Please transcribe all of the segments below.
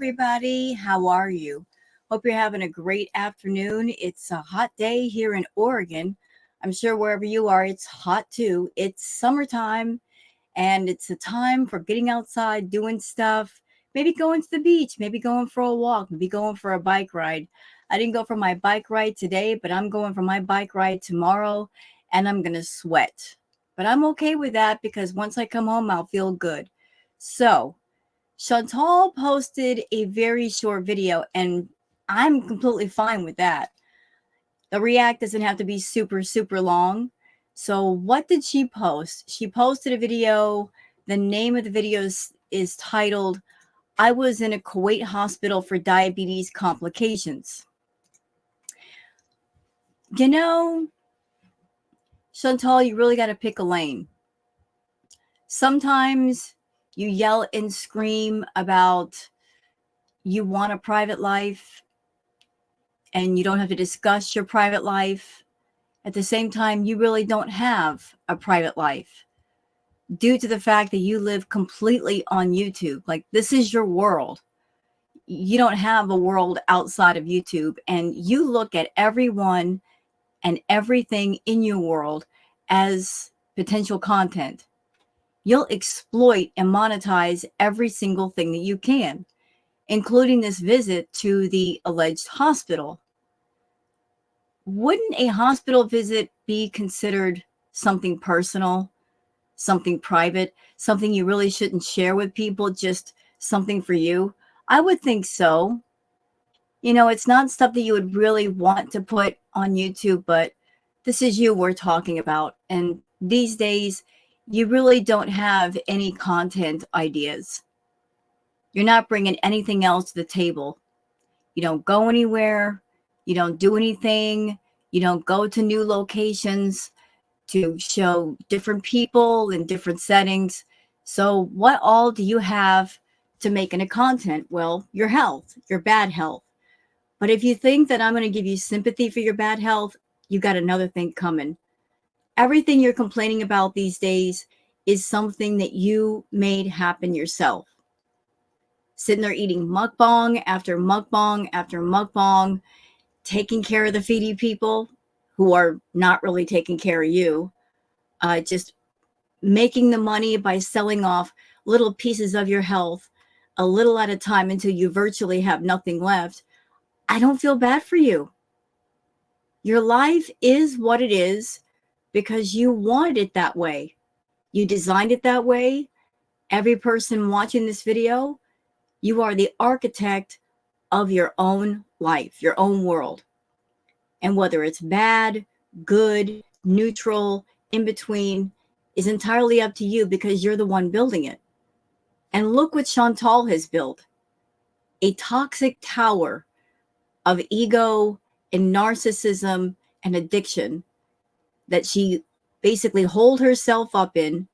everybody. How are you? Hope you're having a great afternoon. It's a hot day here in Oregon. I'm sure wherever you are, it's hot too. It's summertime and it's a time for getting outside, doing stuff, maybe going to the beach, maybe going for a walk, maybe going for a bike ride. I didn't go for my bike ride today, but I'm going for my bike ride tomorrow and I'm going to sweat. But I'm okay with that because once I come home, I'll feel good. So, Chantal posted a very short video, and I'm completely fine with that. The react doesn't have to be super, super long. So, what did she post? She posted a video. The name of the video is titled, I was in a Kuwait hospital for diabetes complications. You know, Chantal, you really got to pick a lane. Sometimes you yell and scream about you want a private life and you don't have to discuss your private life. At the same time, you really don't have a private life due to the fact that you live completely on YouTube. Like, this is your world. You don't have a world outside of YouTube, and you look at everyone and everything in your world as potential content. You'll exploit and monetize every single thing that you can, including this visit to the alleged hospital. Wouldn't a hospital visit be considered something personal, something private, something you really shouldn't share with people, just something for you? I would think so. You know, it's not stuff that you would really want to put on YouTube, but this is you we're talking about. And these days, you really don't have any content ideas. You're not bringing anything else to the table. You don't go anywhere. You don't do anything. You don't go to new locations to show different people in different settings. So what all do you have to make into content? Well, your health, your bad health. But if you think that I'm going to give you sympathy for your bad health, you got another thing coming. Everything you're complaining about these days is something that you made happen yourself. Sitting there eating mukbang after mukbang after mukbang, taking care of the feedy people who are not really taking care of you, just making the money by selling off little pieces of your health a little at a time until you virtually have nothing left. I don't feel bad for you. Your life is what it is because you wanted it that way. You designed it that way. Every person watching this video, you are the architect of your own life, your own world. And whether it's bad, good, neutral, in between, is entirely up to you because you're the one building it. And look what Chantal has built. A toxic tower of ego and narcissism and addiction that she basically holed herself up in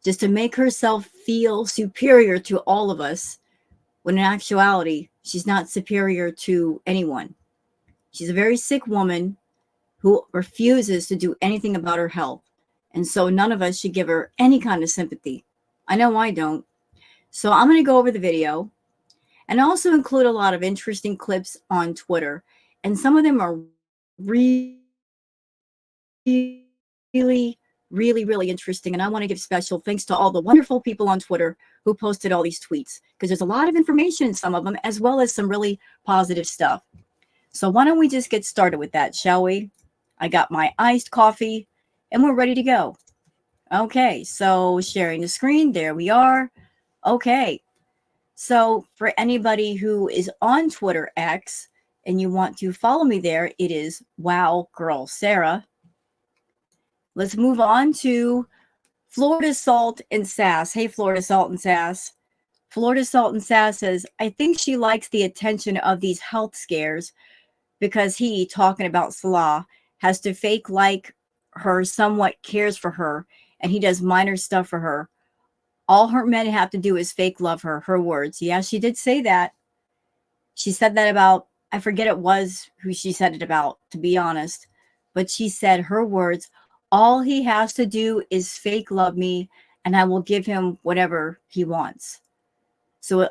just to make herself feel superior to all of us, when in actuality, she's not superior to anyone. She's a very sick woman who refuses to do anything about her health. And so none of us should give her any kind of sympathy. I know I don't. So I'm going to go over the video and also include a lot of interesting clips on Twitter. And some of them are really, really interesting. And I want to give special thanks to all the wonderful people on Twitter who posted all these tweets, because there's a lot of information in some of them, as well as some really positive stuff. So why don't we just get started with that, shall we? I got my iced coffee and we're ready to go. Okay, so sharing the screen, there we are. Okay, so for anybody who is on Twitter X and you want to follow me there, it is Wow Girl Sarah. Let's move on to Florida Salt and Sass. Hey, Florida Salt and Sass. Florida Salt and Sass says, I think she likes the attention of these health scares because he, talking about Salah, has to fake like her, somewhat cares for her, and he does minor stuff for her. All her men have to do is fake love her, her words. Yeah, she did say that. She said that about, I forget it was who she said it about, to be honest. But she said her words, all he has to do is fake love me, and I will give him whatever he wants. So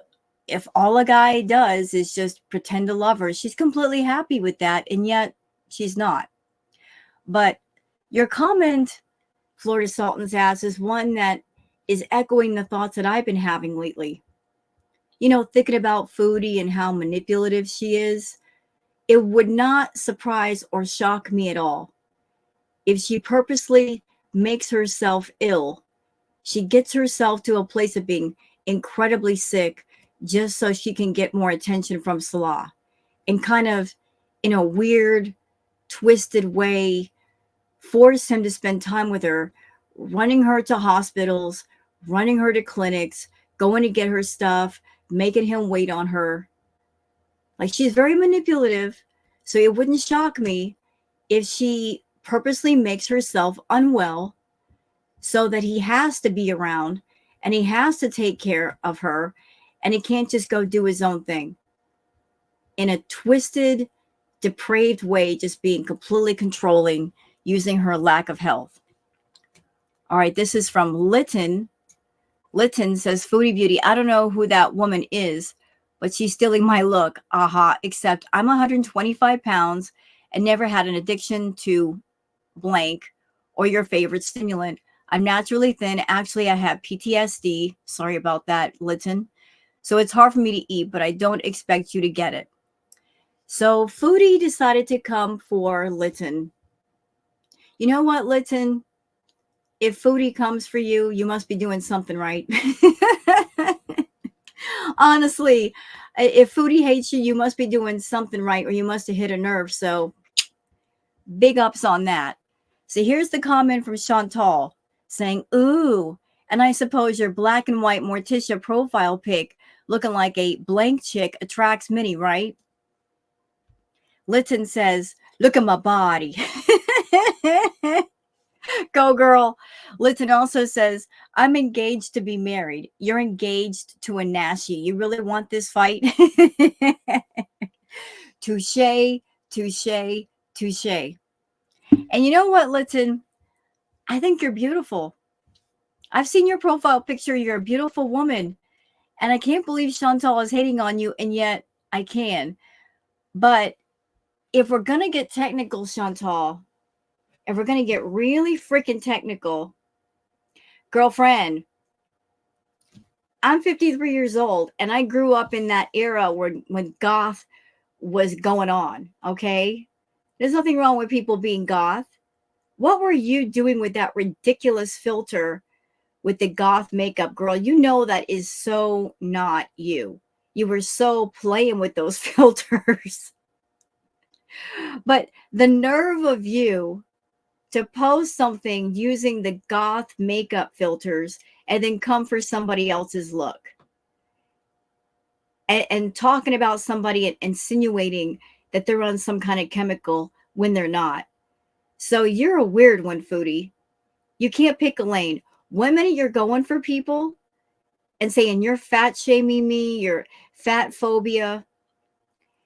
if all a guy does is just pretend to love her, she's completely happy with that, and yet she's not. But your comment, Florida Sultan's ass, is one that is echoing the thoughts that I've been having lately. Thinking about Foodie and how manipulative she is, it would not surprise or shock me at all if she purposely makes herself ill. She gets herself to a place of being incredibly sick just so she can get more attention from Salah, and kind of, in a weird, twisted way, force him to spend time with her, running her to hospitals, running her to clinics, going to get her stuff, making him wait on her. Like, she's very manipulative, so it wouldn't shock me if she purposely makes herself unwell so that he has to be around and he has to take care of her, and he can't just go do his own thing in a twisted, depraved way, just being completely controlling, using her lack of health. All right, this is from Lytton. Lytton says, Foodie Beauty, I don't know who that woman is, but she's stealing my look. Aha, except I'm 125 pounds and never had an addiction to blank or your favorite stimulant. I'm naturally thin. Actually, I have PTSD. Sorry about that, Lytton. So it's hard for me to eat, but I don't expect you to get it. So Foodie decided to come for Lytton. You know what, Lytton? If Foodie comes for you, you must be doing something right. Honestly, if Foodie hates you, you must be doing something right, or you must have hit a nerve. So big ups on that. So here's the comment from Chantal saying, ooh, and I suppose your black and white Morticia profile pic looking like a blank chick attracts many, right? Lytton says, look at my body. Go, girl. Lytton also says, I'm engaged to be married. You're engaged to a Nashi. You really want this fight? Touche, touche, touche. And you know what, Lytton? I think you're beautiful. I've seen your profile picture. You're a beautiful woman. And I can't believe Chantal is hating on you, and yet I can. But if we're going to get technical, Chantal, if we're going to get really freaking technical, girlfriend, I'm 53 years old, and I grew up in that era when goth was going on, okay? There's nothing wrong with people being goth. What were you doing with that ridiculous filter with the goth makeup, girl? You know that is so not you. You were so playing with those filters. But the nerve of you to post something using the goth makeup filters and then come for somebody else's look. And talking about somebody and insinuating that they're on some kind of chemical when they're not. So you're a weird one, Foodie. You can't pick a lane. One minute you're going for people and saying you're fat shaming me, you're fat phobia.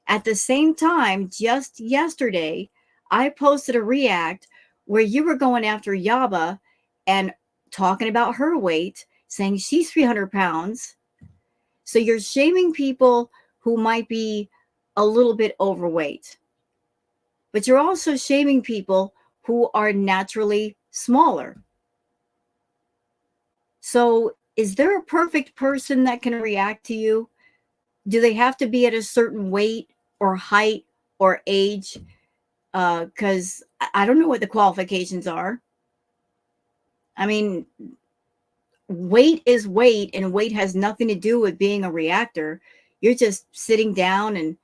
At the same time, just yesterday, I posted a react where you were going after Yaba and talking about her weight, saying she's 300 pounds. So you're shaming people who might be a little bit overweight. But you're also shaming people who are naturally smaller. So is there a perfect person that can react to you? Do they have to be at a certain weight or height or age? Because I don't know what the qualifications are. I mean, weight is weight, and weight has nothing to do with being a reactor. You're just sitting down and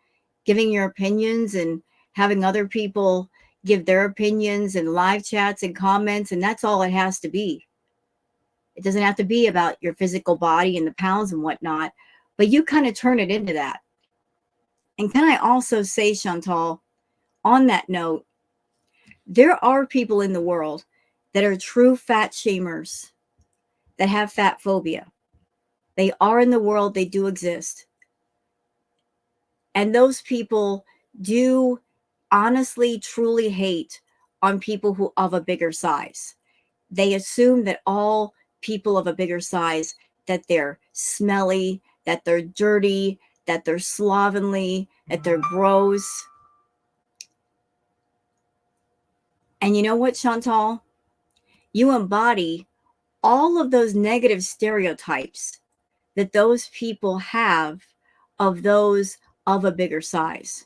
giving your opinions and having other people give their opinions and live chats and comments, and that's all it has to be. It doesn't have to be about your physical body and the pounds and whatnot, but you kind of turn it into that. And can I also say, Chantal, on that note, there are people in the world that are true fat shamers that have fat phobia. They are in the world, they do exist. And those people do honestly, truly hate on people who of a bigger size. They assume that all people of a bigger size, that they're smelly, that they're dirty, that they're slovenly, that they're gross. And you know what, Chantal? You embody all of those negative stereotypes that those people have of those of a bigger size.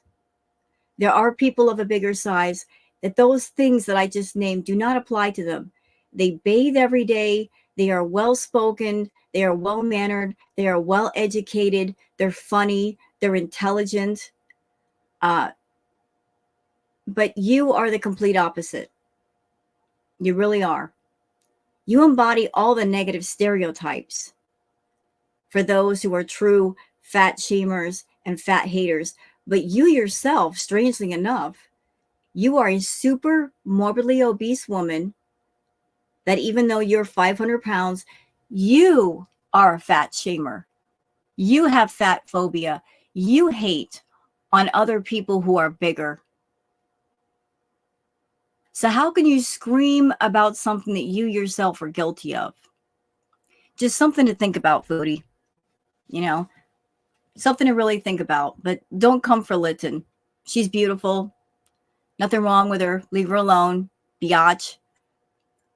There are people of a bigger size that those things that I just named do not apply to them. They bathe every day. They are well spoken. They are well mannered. They are well educated. They're funny. They're intelligent. But you are the complete opposite. You really are. You embody all the negative stereotypes for those who are true fat shamers and fat haters. But you yourself, strangely enough, you are a super morbidly obese woman that even though you're 500 pounds, you are a fat shamer. You have fat phobia. You hate on other people who are bigger. So how can you scream about something that you yourself are guilty of? Just something to think about, Foodie. You know, something to really think about. But don't come for Lytton. She's beautiful. Nothing wrong with her. Leave her alone. Biatch.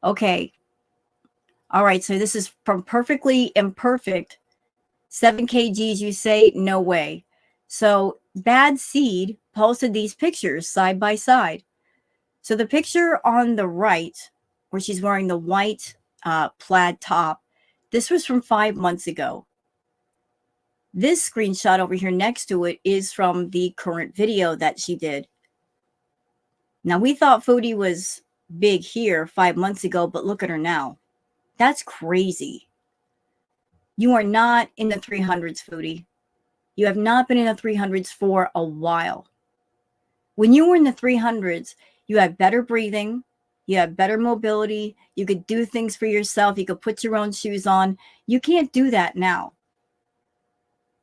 Okay. All right. So this is from Perfectly Imperfect. 7 kgs, you say? No way. So Bad Seed posted these pictures side by side. So the picture on the right, where she's wearing the white plaid top, this was from 5 months ago. This screenshot over here next to it is from the current video that she did. Now, we thought Foodie was big here 5 months ago, but look at her now. That's crazy. You are not in the 300s, Foodie. You have not been in the 300s for a while. When you were in the 300s, you had better breathing, you had better mobility, you could do things for yourself, you could put your own shoes on. You can't do that now.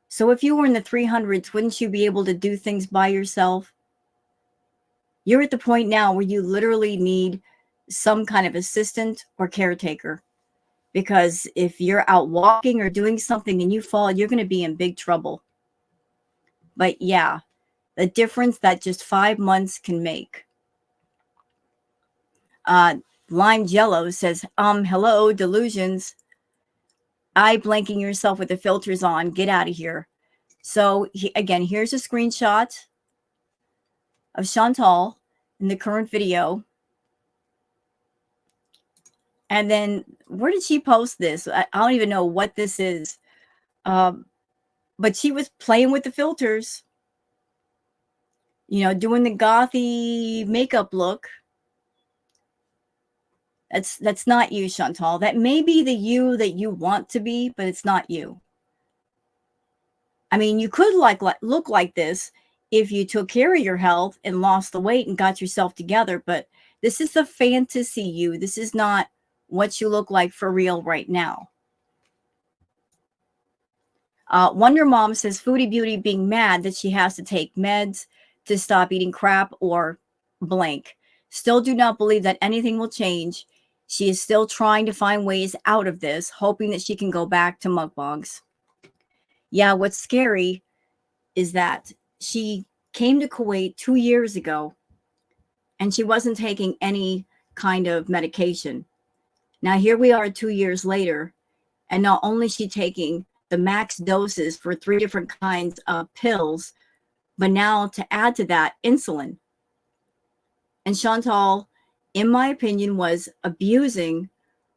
So if you were in the 300s, wouldn't you be able to do things by yourself? You're at the point now where you literally need some kind of assistant or caretaker. Because if you're out walking or doing something and you fall, you're going to be in big trouble. But yeah, the difference that just 5 months can make. Lime Jello says, hello, delusions. Eye blanking yourself with the filters on. Get out of here. So again, here's a screenshot of Chantal in the current video. And then where did she post this? I don't even know what this is. But she was playing with the filters, you know, doing the gothy makeup look. That's not you, Chantal. That may be the you that you want to be, but it's not you. I mean, you could look like this if you took care of your health and lost the weight and got yourself together, but this is the fantasy you. This is not what you look like for real right now. Wonder Mom says Foodie Beauty being mad that she has to take meds to stop eating crap or blank. Still do not believe that anything will change. She is still trying to find ways out of this, hoping that she can go back to mukbangs. Yeah, what's scary is that she came to Kuwait 2 years ago and she wasn't taking any kind of medication. Now here we are 2 years later, and not only is she taking the max doses for 3 different kinds of pills, but now to add to that, insulin. And Chantal, in my opinion, was abusing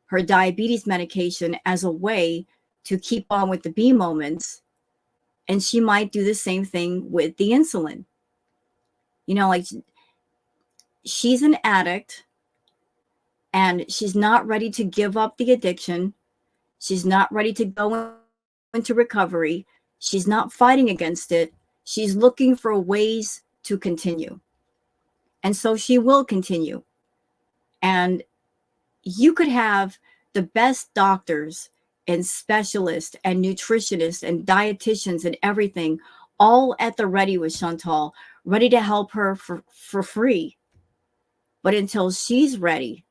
her diabetes medication as a way to keep on with the B moments. And she might do the same thing with the insulin. You know, like she's an addict and she's not ready to give up the addiction. She's not ready to go into recovery. She's not fighting against it. She's looking for ways to continue. And so she will continue. And you could have the best doctors and specialists and nutritionists and dietitians and everything all at the ready with Chantal, ready to help her for free. But until she's ready,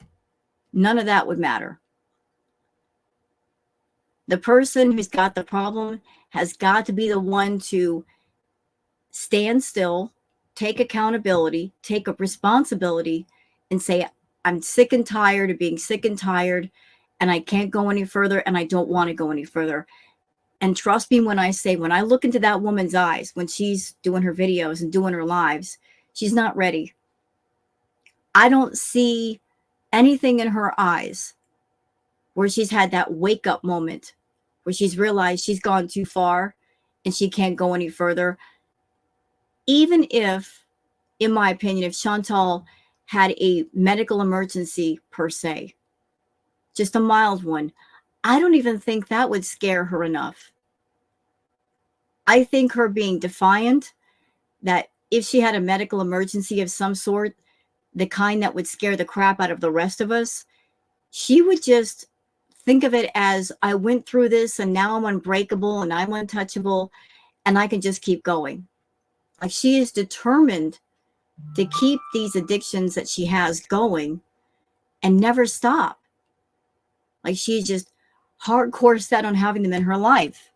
none of that would matter. The person who's got the problem has got to be the one to stand still, take accountability, take up responsibility, and say, I'm sick and tired of being sick and tired, and I can't go any further, and I don't want to go any further. And trust me when I say, when I look into that woman's eyes, when she's doing her videos and doing her lives, she's not ready. I don't see anything in her eyes where she's had that wake up moment, where she's realized she's gone too far and she can't go any further. Even if, in my opinion, if Chantal had a medical emergency per se, just a mild one, I don't even think that would scare her enough. I think her being defiant, that if she had a medical emergency of some sort, the kind that would scare the crap out of the rest of us, she would just think of it as, I went through this and now I'm unbreakable and I'm untouchable and I can just keep going. Like, she is determined to keep these addictions that she has going and never stop. Like, she's just hardcore set on having them in her life.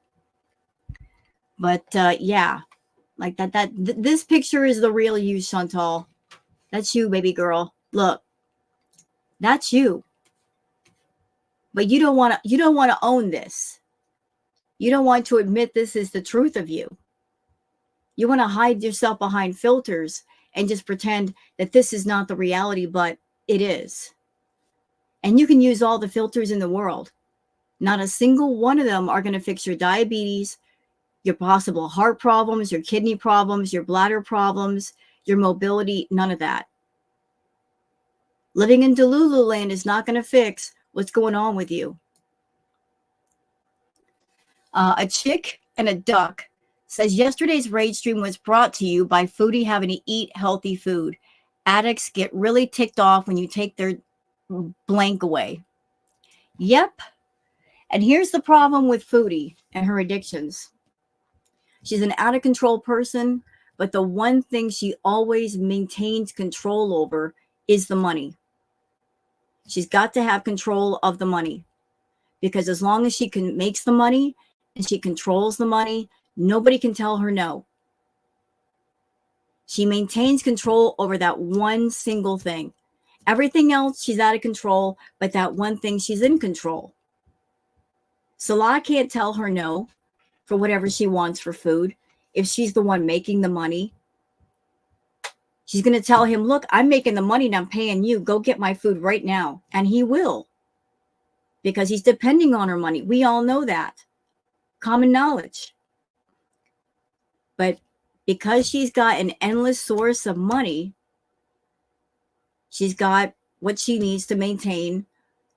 But yeah, like this picture is the real you, Chantal. That's you, baby girl. Look, that's you. But you don't want to own this. You don't want to admit this is the truth of you. You want to hide yourself behind filters and just pretend that this is not the reality, but it is. And you can use all the filters in the world. Not a single one of them are going to fix your diabetes, your possible heart problems, your kidney problems, your bladder problems, your mobility, none of that. Living in Delulu land is not going to fix what's going on with you. A chick and a duck says, yesterday's rage stream was brought to you by Fraudy having to eat healthy food. Addicts get really ticked off when you take their blank away. Yep. And here's the problem with Fraudy and her addictions. She's an out of control person, but the one thing she always maintains control over is the money. She's got to have control of the money, because as long as she makes the money and she controls the money, nobody can tell her no. She maintains control over that one single thing. Everything else, she's out of control, but that one thing, she's in control. Salah can't tell her no for whatever she wants for food. If she's the one making the money, she's going to tell him, look, I'm making the money and I'm paying you. Go get my food right now. And he will, because he's depending on her money. We all know that. Common knowledge. But because she's got an endless source of money, she's got what she needs to maintain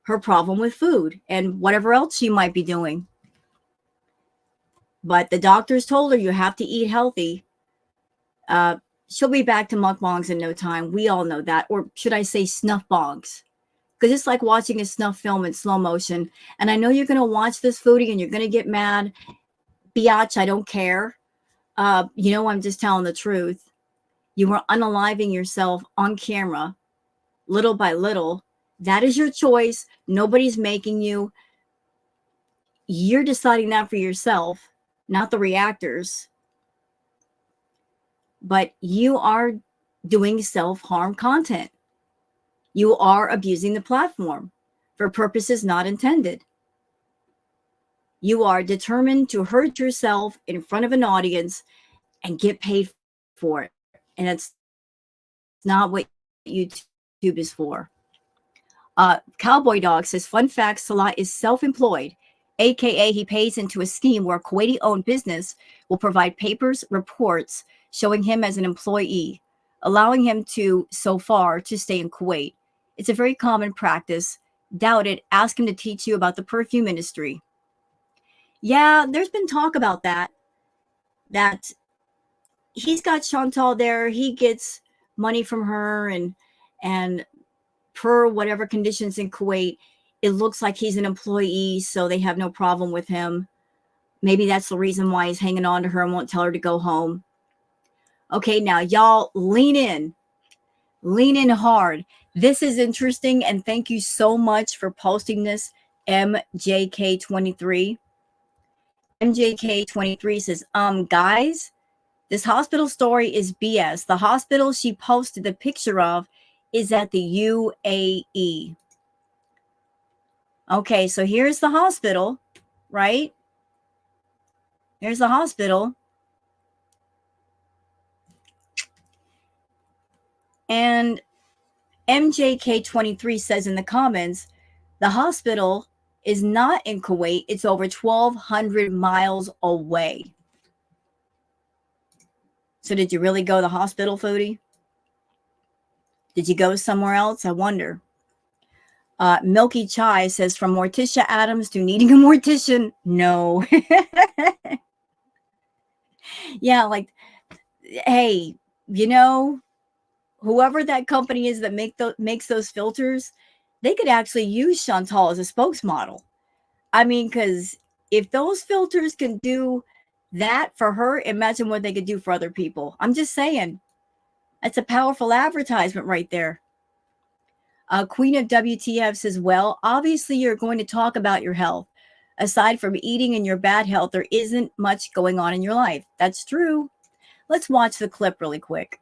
her problem with food and whatever else she might be doing. But the doctors told her, you have to eat healthy. She'll be back to mukbangs in no time. We all know that. Or should I say snuff bongs? Because it's like watching a snuff film in slow motion. And I know you're going to watch this, Fraudy, and you're going to get mad. Biatch, I don't care. I'm just telling the truth. You are unaliving yourself on camera, little by little. That is your choice. Nobody's making you. You're deciding that for yourself, not the reactors. But you are doing self-harm content. You are abusing the platform for purposes not intended. You are determined to hurt yourself in front of an audience and get paid for it. And that's not what YouTube is for. Cowboy Dog says, fun fact, Salah is self-employed, aka he pays into a scheme where a Kuwaiti-owned business will provide papers, reports showing him as an employee, allowing him to, so far, to stay in Kuwait. It's a very common practice. Doubt it. Ask him to teach you about the perfume industry. Yeah, there's been talk about that he's got Chantal there. He gets money from her, and per whatever conditions in Kuwait, it looks like he's an employee, so they have no problem with him. Maybe that's the reason why he's hanging on to her and won't tell her to go home. Okay, now y'all lean in hard. This is interesting, and thank you so much for posting this, MJK23. MJK23 says, guys, this hospital story is BS. The hospital she posted the picture of is at the UAE. Okay, so here's the hospital, right? Here's the hospital. And MJK23 says in the comments, the hospital is not in Kuwait. It's over 1,200 miles away. So did you really go to the hospital, Foodie? Did you go somewhere else? I wonder. Milky Chai says, from Morticia Adams to needing a mortician. No. Yeah, like, hey, you know, whoever that company is that makes those filters, they could actually use Chantal as a spokesmodel. I mean, because if those filters can do that for her, imagine what they could do for other people. I'm just saying, that's a powerful advertisement right there. Queen of WTF says, well, obviously you're going to talk about your health. Aside from eating and your bad health, there isn't much going on in your life. That's true. Let's watch the clip really quick.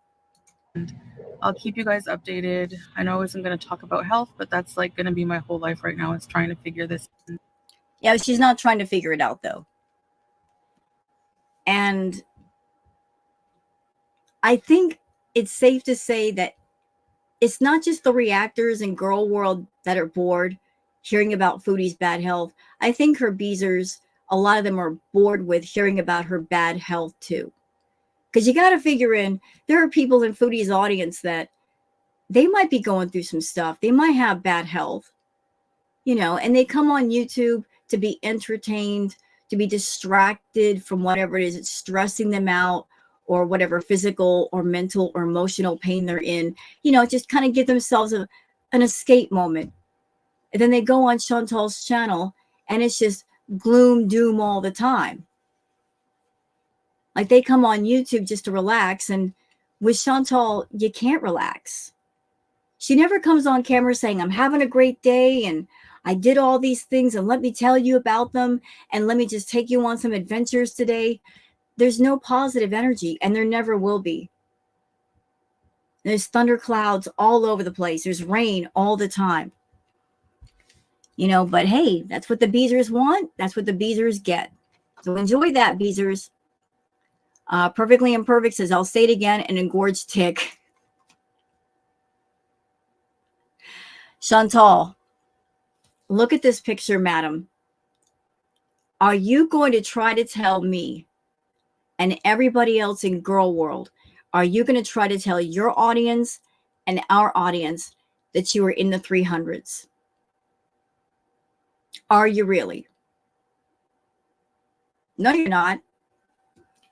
I'll keep you guys updated. I know I wasn't going to talk about health, but that's like going to be my whole life right now. It's trying to figure this out. Yeah, she's not trying to figure it out, though. And I think it's safe to say that it's not just the reactors in girl world that are bored hearing about Foodie's bad health. I think her beezers, a lot of them are bored with hearing about her bad health too. Because you got to figure in, there are people in Foodie's audience that they might be going through some stuff. They might have bad health, you know, and they come on YouTube to be entertained, to be distracted from whatever it is that's stressing them out, or whatever physical or mental or emotional pain they're in, you know, just kind of give themselves an escape moment. And then they go on Chantal's channel and it's just gloom, doom all the time. Like they come on YouTube just to relax. And with Chantal, you can't relax. She never comes on camera saying, I'm having a great day and I did all these things and let me tell you about them and let me just take you on some adventures today. There's no positive energy, and there never will be. There's thunderclouds all over the place. There's rain all the time. You know, but hey, that's what the beezers want. That's what the beezers get. So enjoy that, beezers. Perfectly Imperfect says, I'll say it again, an engorged tick. Chantal, look at this picture, madam. Are you going to try to tell me and everybody else in girl world, are you going to try to tell your audience and our audience that you are in the 300s? Are you really? No, you're not.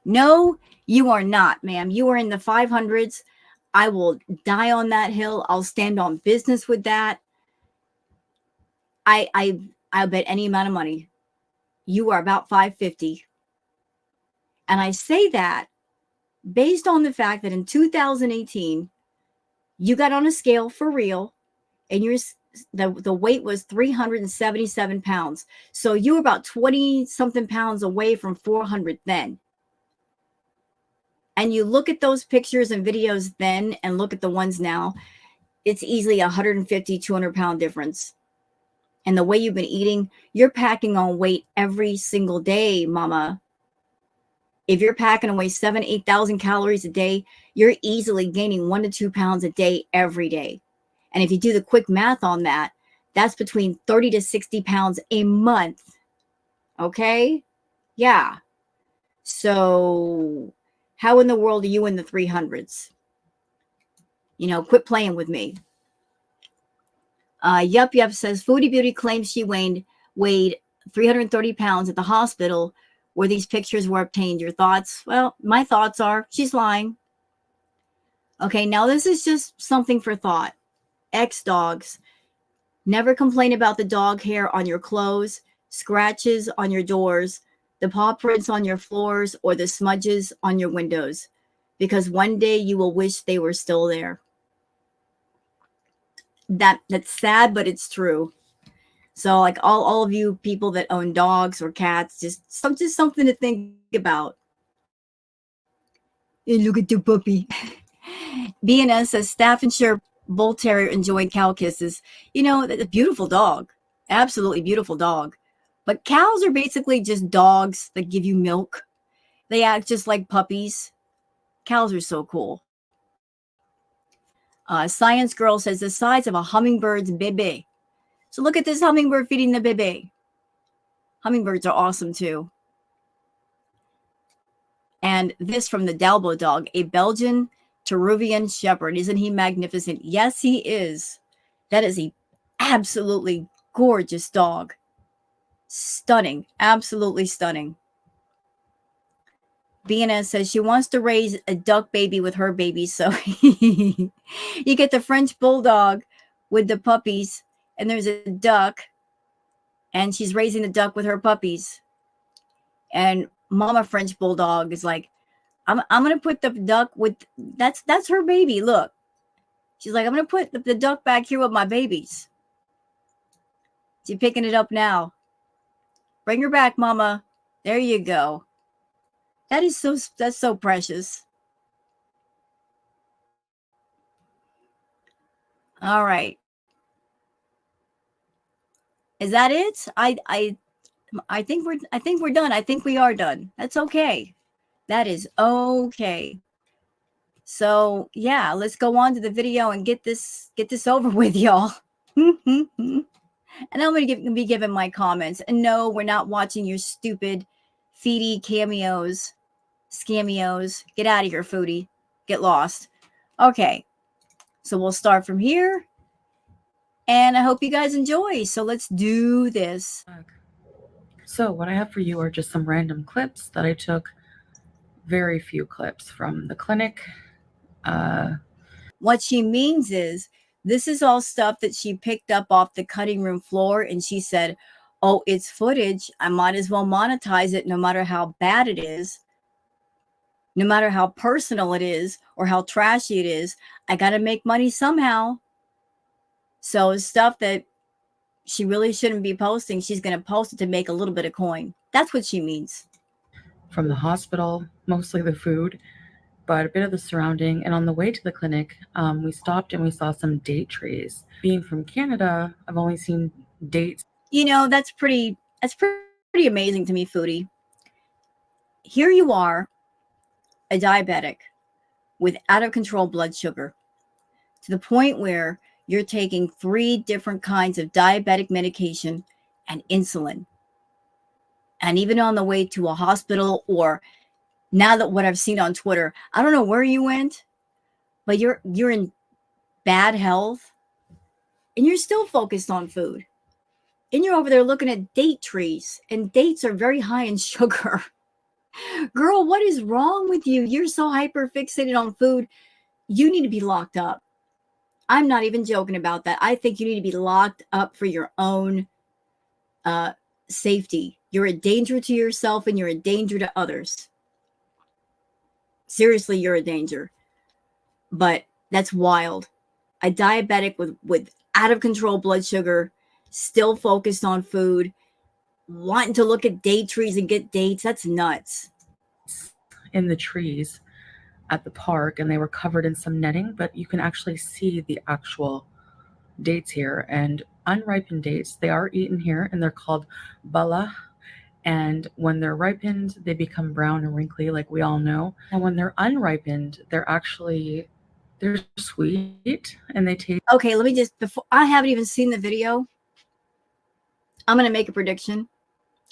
No, you are not, ma'am. You are in the 500s. I will die on that hill. I'll stand on business with that. I'll bet any amount of money. You are about 550. And I say that based on the fact that in 2018, you got on a scale for real, and the weight was 377 pounds. So you were about 20 something pounds away from 400 then. And you look at those pictures and videos then and look at the ones now, it's easily 150, 200 pound difference. And the way you've been eating, you're packing on weight every single day, mama. If you're packing away 7,000, 8,000 calories a day, you're easily gaining 1 to 2 pounds a day every day. And if you do the quick math on that, that's between 30 to 60 pounds a month. Okay? Yeah. So how in the world are you in the 300s? You know, quit playing with me. Yup says, Foodie Beauty claims she weighed 330 pounds at the hospital where these pictures were obtained. Your thoughts? Well, my thoughts are she's lying. Okay, now this is just something for thought. Ex-dogs. Never complain about the dog hair on your clothes, scratches on your doors, the paw prints on your floors, or the smudges on your windows, because one day you will wish they were still there. That's sad, but it's true. So like all of you people that own dogs or cats, just something to think about. And look at the puppy. BNS says Staffordshire Bull Terrier enjoyed cow kisses. You know, a beautiful dog. Absolutely beautiful dog. But cows are basically just dogs that give you milk. They act just like puppies. Cows are so cool. Science Girl says the size of a hummingbird's bebe. So look at this hummingbird feeding the bebe. Hummingbirds are awesome too. And this from the Dalbo dog, a Belgian Teruvian Shepherd. Isn't he magnificent? Yes, he is. That is a absolutely gorgeous dog. Stunning. Absolutely stunning. BNS says she wants to raise a duck baby with her baby. So you get the French bulldog with the puppies, and there's a duck, and she's raising the duck with her puppies. And Mama French bulldog is like, I'm gonna put the duck with that's her baby. Look, she's like, I'm gonna put the duck back here with my babies. She's picking it up now. Bring her back, Mama. There you go. That's so precious. All right. Is that it? I think we're done. I think we are done. That's okay. That is okay. So yeah, let's go on to the video and get this over with, y'all. And I'm gonna be giving my comments. And no, we're not watching your stupid feedy cameos, scameos. Get out of here, foodie. Get lost. Okay, so we'll start from here. And I hope you guys enjoy. So let's do this. So what I have for you are just some random clips that I took, very few clips from the clinic. What she means is this is all stuff that she picked up off the cutting room floor, and she said, oh, it's footage. I might as well monetize it no matter how bad it is, no matter how personal it is or how trashy it is. I got to make money somehow. So stuff that she really shouldn't be posting, she's going to post it to make a little bit of coin. That's what she means. From the hospital, mostly the food, but a bit of the surrounding. And on the way to the clinic, we stopped and we saw some date trees. Being from Canada, I've only seen dates. You know, that's pretty amazing to me, foodie. Here you are, a diabetic with out of control blood sugar, to the point where you're taking 3 different kinds of diabetic medication and insulin. And even on the way to a hospital, or now that what I've seen on Twitter, I don't know where you went, but you're in bad health and you're still focused on food. And you're over there looking at date trees, and dates are very high in sugar. Girl, what is wrong with you? You're so hyper fixated on food. You need to be locked up. I'm not even joking about that. I think you need to be locked up for your own safety. You're a danger to yourself and you're a danger to others. Seriously, you're a danger. But that's wild. A diabetic with out of control blood sugar, still focused on food, wanting to look at date trees and get dates. That's nuts. In the trees at the park, and they were covered in some netting, but you can actually see the actual dates here. And unripened dates, they are eaten here, and they're called bala. And when they're ripened, they become brown and wrinkly, like we all know. And when they're unripened, they're sweet and they taste. Okay, let me just, before I haven't even seen the video, I'm going to make a prediction.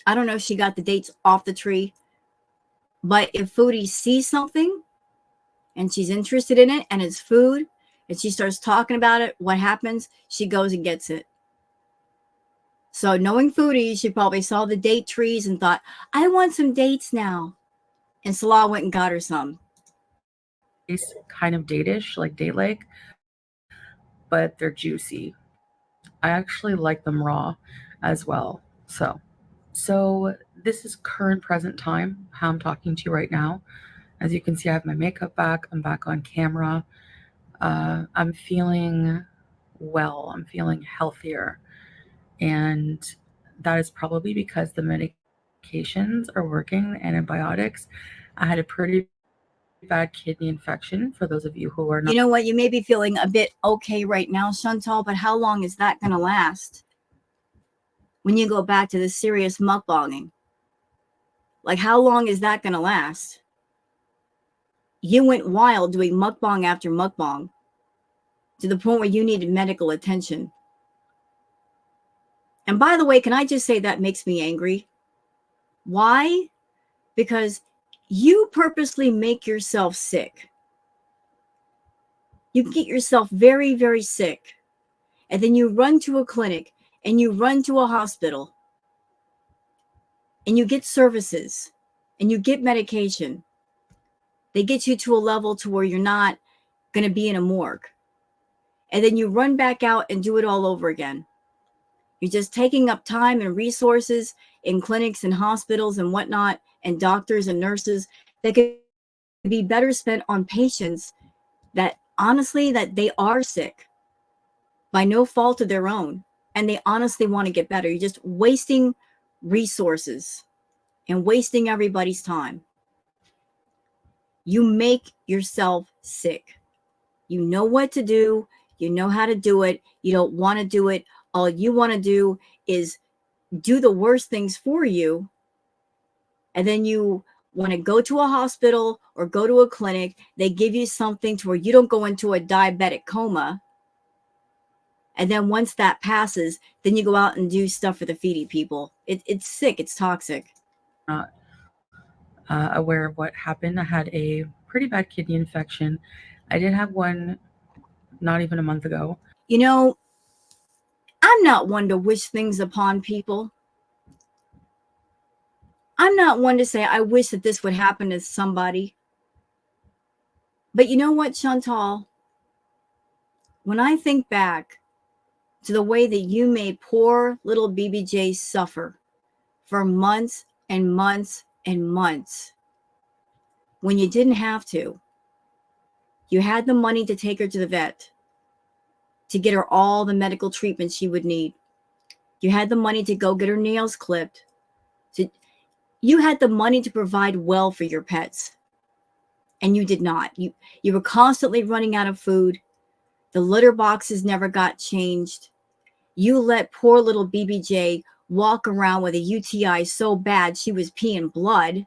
I don't know if she got the dates off the tree, but if Foodie sees something and she's interested in it and it's food and she starts talking about it, what happens? She goes and gets it. So knowing Foodie, she probably saw the date trees and thought, I want some dates now. And Salah went and got her some. Kind of date-ish, like date-like, but they're juicy. I actually like them raw as well. So this is current present time, how I'm talking to you right now. As you can see, I have my makeup back. I'm back on camera. I'm feeling well. I'm feeling healthier. And that is probably because the medications are working, the antibiotics. I had a pretty bad kidney infection, for those of you who are not. You know what? You may be feeling a bit okay right now, Chantal, but how long is that going to last when you go back to the serious mukbanging? Like, how long is that going to last? You went wild doing mukbang after mukbang to the point where you needed medical attention. And by the way, can I just say that makes me angry? Why? Because you purposely make yourself sick. You get yourself very, very sick. And then you run to a clinic and you run to a hospital and you get services and you get medication. They get you to a level to where you're not going to be in a morgue. And then you run back out and do it all over again. You're just taking up time and resources in clinics and hospitals and whatnot, and doctors and nurses that could be better spent on patients that honestly, that they are sick by no fault of their own. And they honestly want to get better. You're just wasting resources and wasting everybody's time. You make yourself sick. You know what to do. You know how to do it. You don't want to do it. All you want to do is do the worst things for you. And then you want to go to a hospital or go to a clinic. They give you something to where you don't go into a diabetic coma. And then once that passes, then you go out and do stuff for the feedy people. It's sick. It's toxic. Not aware of what happened. I had a pretty bad kidney infection. I did have one not even a month ago. You know, I'm not one to wish things upon people. I'm not one to say, I wish that this would happen to somebody. But you know what, Chantal? When I think back to the way that you made poor little BBJ suffer for months and months and months when you didn't have to, you had the money to take her to the vet, to get her all the medical treatment she would need. You had the money to go get her nails clipped. You had the money to provide well for your pets. And you did not. You were constantly running out of food. The litter boxes never got changed. You let poor little BBJ walk around with a UTI so bad she was peeing blood.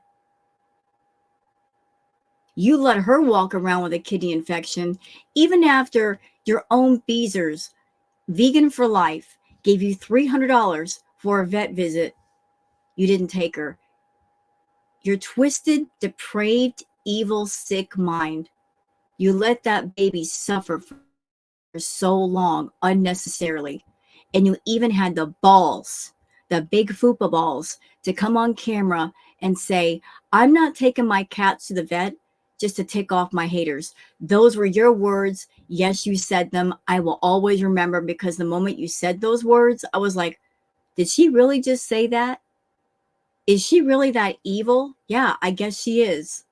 You let her walk around with a kidney infection, even after your own Beezers, Vegan for Life, gave you $300 for a vet visit. You didn't take her. Your twisted, depraved, evil, sick mind. You let that baby suffer for so long unnecessarily. And you even had the balls, the big fupa balls, to come on camera and say, I'm not taking my cats to the vet just to tick off my haters. Those were your words. Yes, you said them. I will always remember, because the moment you said those words, I was like, did she really just say that? Is she really that evil? Yeah, I guess she is.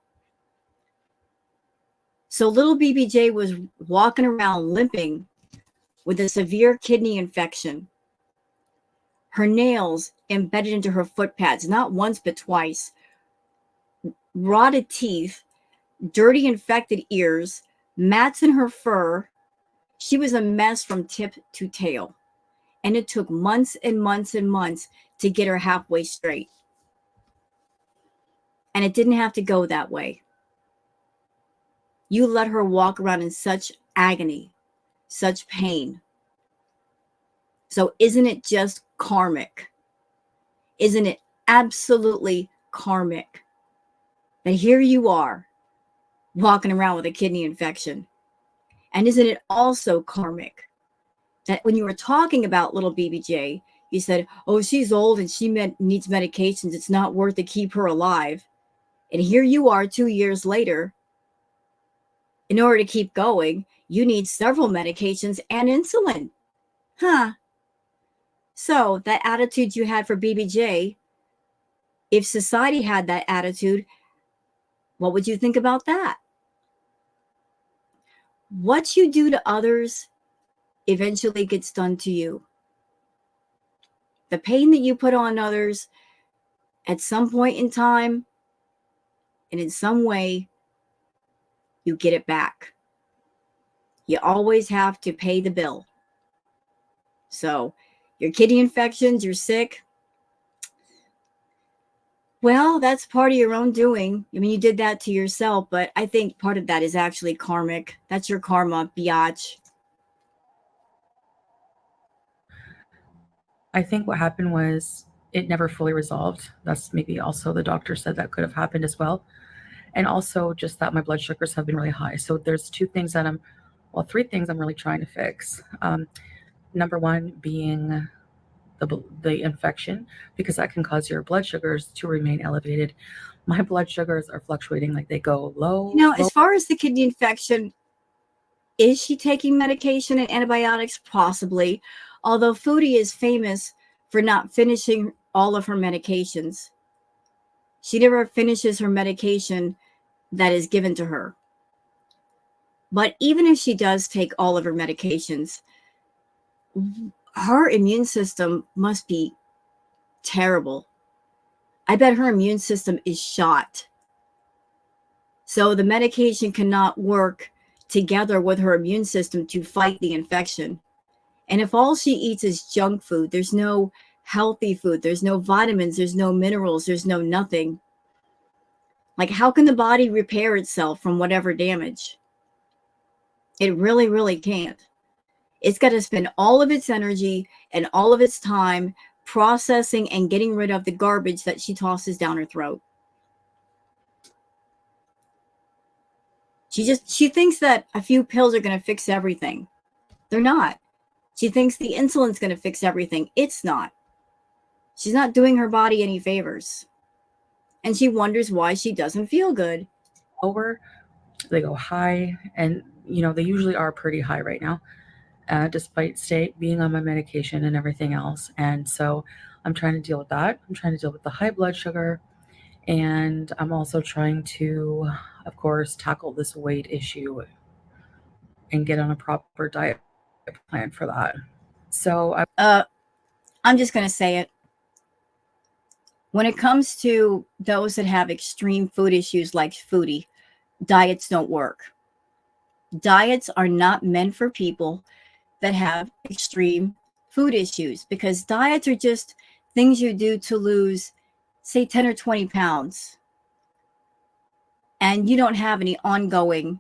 So little BBJ was walking around limping with a severe kidney infection. Her nails embedded into her foot pads, not once but twice. Rotted teeth, dirty infected ears, mats in her fur. She was a mess from tip to tail. And it took months and months and months to get her halfway straight. And it didn't have to go that way. You let her walk around in such agony, such pain. So isn't it just karmic? Isn't it absolutely karmic that here you are walking around with a kidney infection? And isn't it also karmic that when you were talking about little BBJ, you said, oh, she's old and she needs medications. It's not worth to keep her alive. And here you are 2 years later. In order to keep going, you need several medications and insulin. Huh. So that attitude you had for BBJ, if society had that attitude, what would you think about that? What you do to others eventually gets done to you. The pain that you put on others at some point in time and in some way, you get it back. You always have to pay the bill. So, your kidney infections, you're sick. Well, that's part of your own doing. I mean, you did that to yourself, but I think part of that is actually karmic. That's your karma, biatch. I think what happened was it never fully resolved. That's maybe also the doctor said that could have happened as well. And also just that my blood sugars have been really high. So there's three things I'm really trying to fix. Number one being the infection, because that can cause your blood sugars to remain elevated. My blood sugars are fluctuating, like they go low, As far as the kidney infection, is she taking medication and antibiotics? Possibly. Although Fraudy is famous for not finishing all of her medications. She never finishes her medication that is given to her. But even if she does take all of her medications, her immune system must be terrible. I bet her immune system is shot. So the medication cannot work together with her immune system to fight the infection. And if all she eats is junk food, there's no healthy food, there's no vitamins, there's no minerals, there's no nothing. Like, how can the body repair itself from whatever damage? It really, really can't. It's got to spend all of its energy and all of its time processing and getting rid of the garbage that she tosses down her throat. She thinks that a few pills are going to fix everything. They're not. She thinks the insulin's going to fix everything. It's not. She's not doing her body any favors. And she wonders why she doesn't feel good. lower, they go high, and they usually are pretty high right now, despite being on my medication and everything else. And so I'm trying to deal with that. I'm trying to deal with the high blood sugar, and I'm also trying to, of course, tackle this weight issue and get on a proper diet plan for that. So I'm just going to say it. When it comes to those that have extreme food issues like Fraudy, diets don't work. Diets are not meant for people that have extreme food issues, because diets are just things you do to lose, say, 10 or 20 pounds. And you don't have any ongoing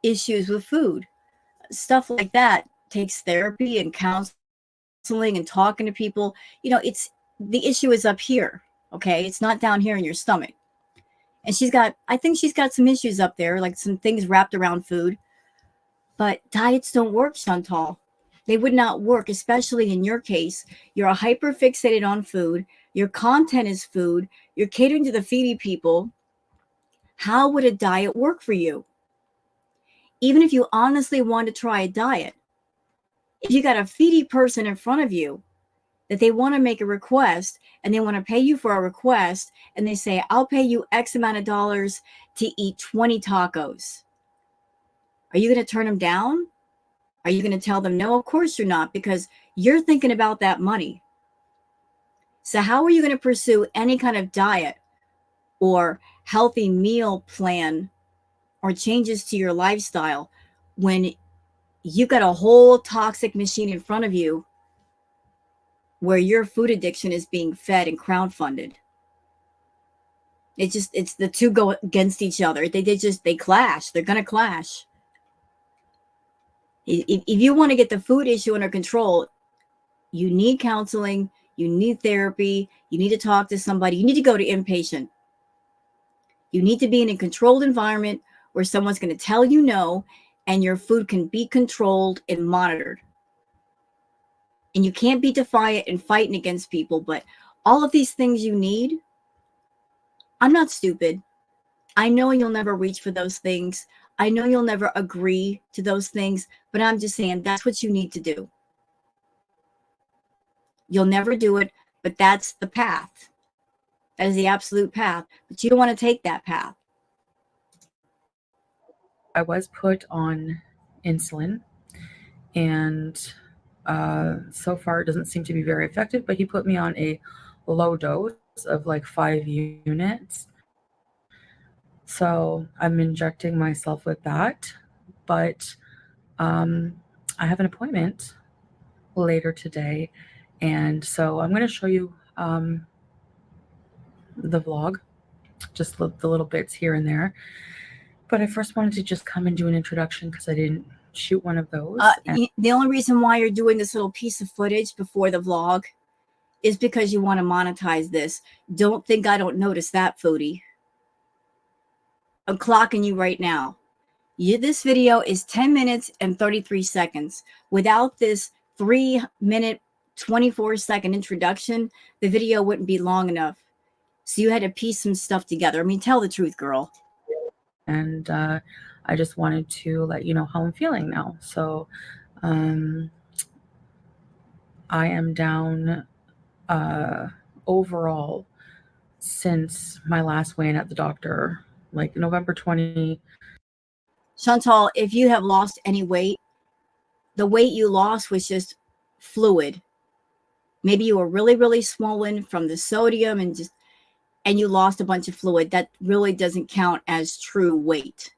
issues with food. Stuff like that takes therapy and counseling and talking to people. It's the issue is up here. Okay. It's not down here in your stomach. And I think she's got some issues up there, like some things wrapped around food. But diets don't work, Chantal. They would not work, especially in your case. You're hyper fixated on food. Your content is food. You're catering to the feedy people. How would a diet work for you? Even if you honestly want to try a diet, if you got a feedy person in front of you that they want to make a request and they want to pay you for a request, and they say, I'll pay you X amount of dollars to eat 20 tacos. Are you going to turn them down? Are you going to tell them no? Of course you're not, because you're thinking about that money. So how are you going to pursue any kind of diet or healthy meal plan or changes to your lifestyle when you've got a whole toxic machine in front of you where your food addiction is being fed and crowdfunded? It's the two go against each other. They clash. They're going to clash. If you want to get the food issue under control, you need counseling, you need therapy, you need to talk to somebody, you need to go to inpatient. You need to be in a controlled environment where someone's going to tell you no, and your food can be controlled and monitored. And you can't be defiant and fighting against people, but all of these things you need, I'm not stupid. I know you'll never reach for those things. I know you'll never agree to those things, but I'm just saying that's what you need to do. You'll never do it, but that's the path. That is the absolute path, but you don't want to take that path. I was put on insulin, and So far, it doesn't seem to be very effective, but he put me on a low dose of like 5 units. So I'm injecting myself with that. But um, I have an appointment later today. And so I'm going to show you the vlog, just the little bits here and there. But I first wanted to just come and do an introduction because I didn't shoot one of those. The only reason why you're doing this little piece of footage before the vlog is because you want to monetize this. Don't think I don't notice that, Foodie. I'm clocking you right now. This video is 10 minutes and 33 seconds. Without this 3-minute, 24-second introduction, the video wouldn't be long enough. So you had to piece some stuff together. I mean, tell the truth, girl. And I just wanted to let you know how I'm feeling now. So I am down overall since my last weigh-in at the doctor, like November 20. Chantal, if you have lost any weight, the weight you lost was just fluid. Maybe you were really, really swollen from the sodium and you lost a bunch of fluid. That really doesn't count as true weight.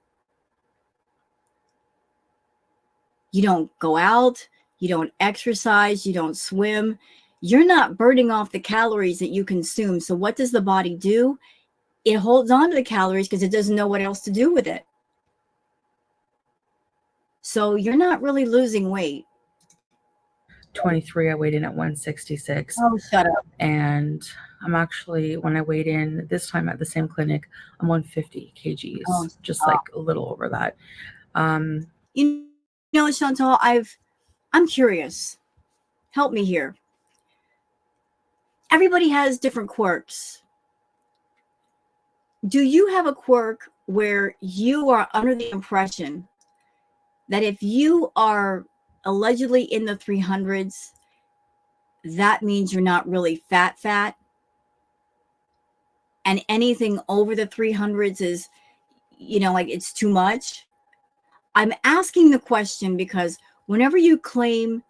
You don't go out, you don't exercise, you don't swim. You're not burning off the calories that you consume. So what does the body do? It holds on to the calories because it doesn't know what else to do with it. So you're not really losing weight. 23, I weighed in at 166. Oh, shut up. And I'm actually, when I weighed in this time at the same clinic, I'm 150 kgs, just like a little over that. You know, Chantal, I'm curious. Help me here. Everybody has different quirks. Do you have a quirk where you are under the impression that if you are allegedly in the 300s, that means you're not really fat, and anything over the 300s is, you know, like it's too much? I'm asking the question because whenever you claim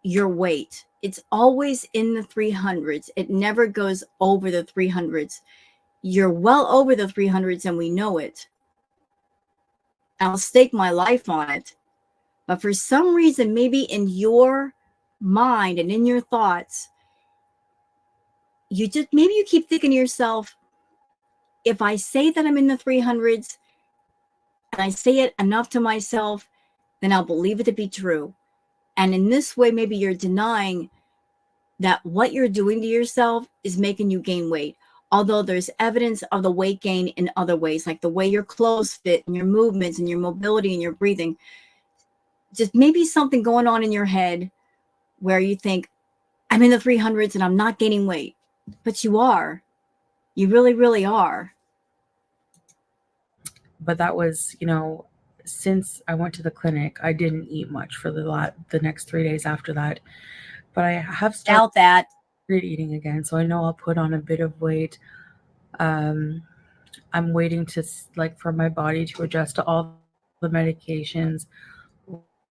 your weight, it's always in the 300s. It never goes over the 300s. You're well over the 300s and we know it. I'll stake my life on it. But for some reason, maybe in your mind and in your thoughts, maybe you keep thinking to yourself, if I say that I'm in the 300s and I say it enough to myself, then I'll believe it to be true. And in this way, maybe you're denying that what you're doing to yourself is making you gain weight. Although there's evidence of the weight gain in other ways, like the way your clothes fit and your movements and your mobility and your breathing. Just maybe something going on in your head where you think, I'm in the 300s and I'm not gaining weight. But you are. You really, really are. But that was, you know, since I went to the clinic, I didn't eat much for the next 3 days after that. But I have started eating again, so I know I'll put on a bit of weight. I'm waiting to for my body to adjust to all the medications,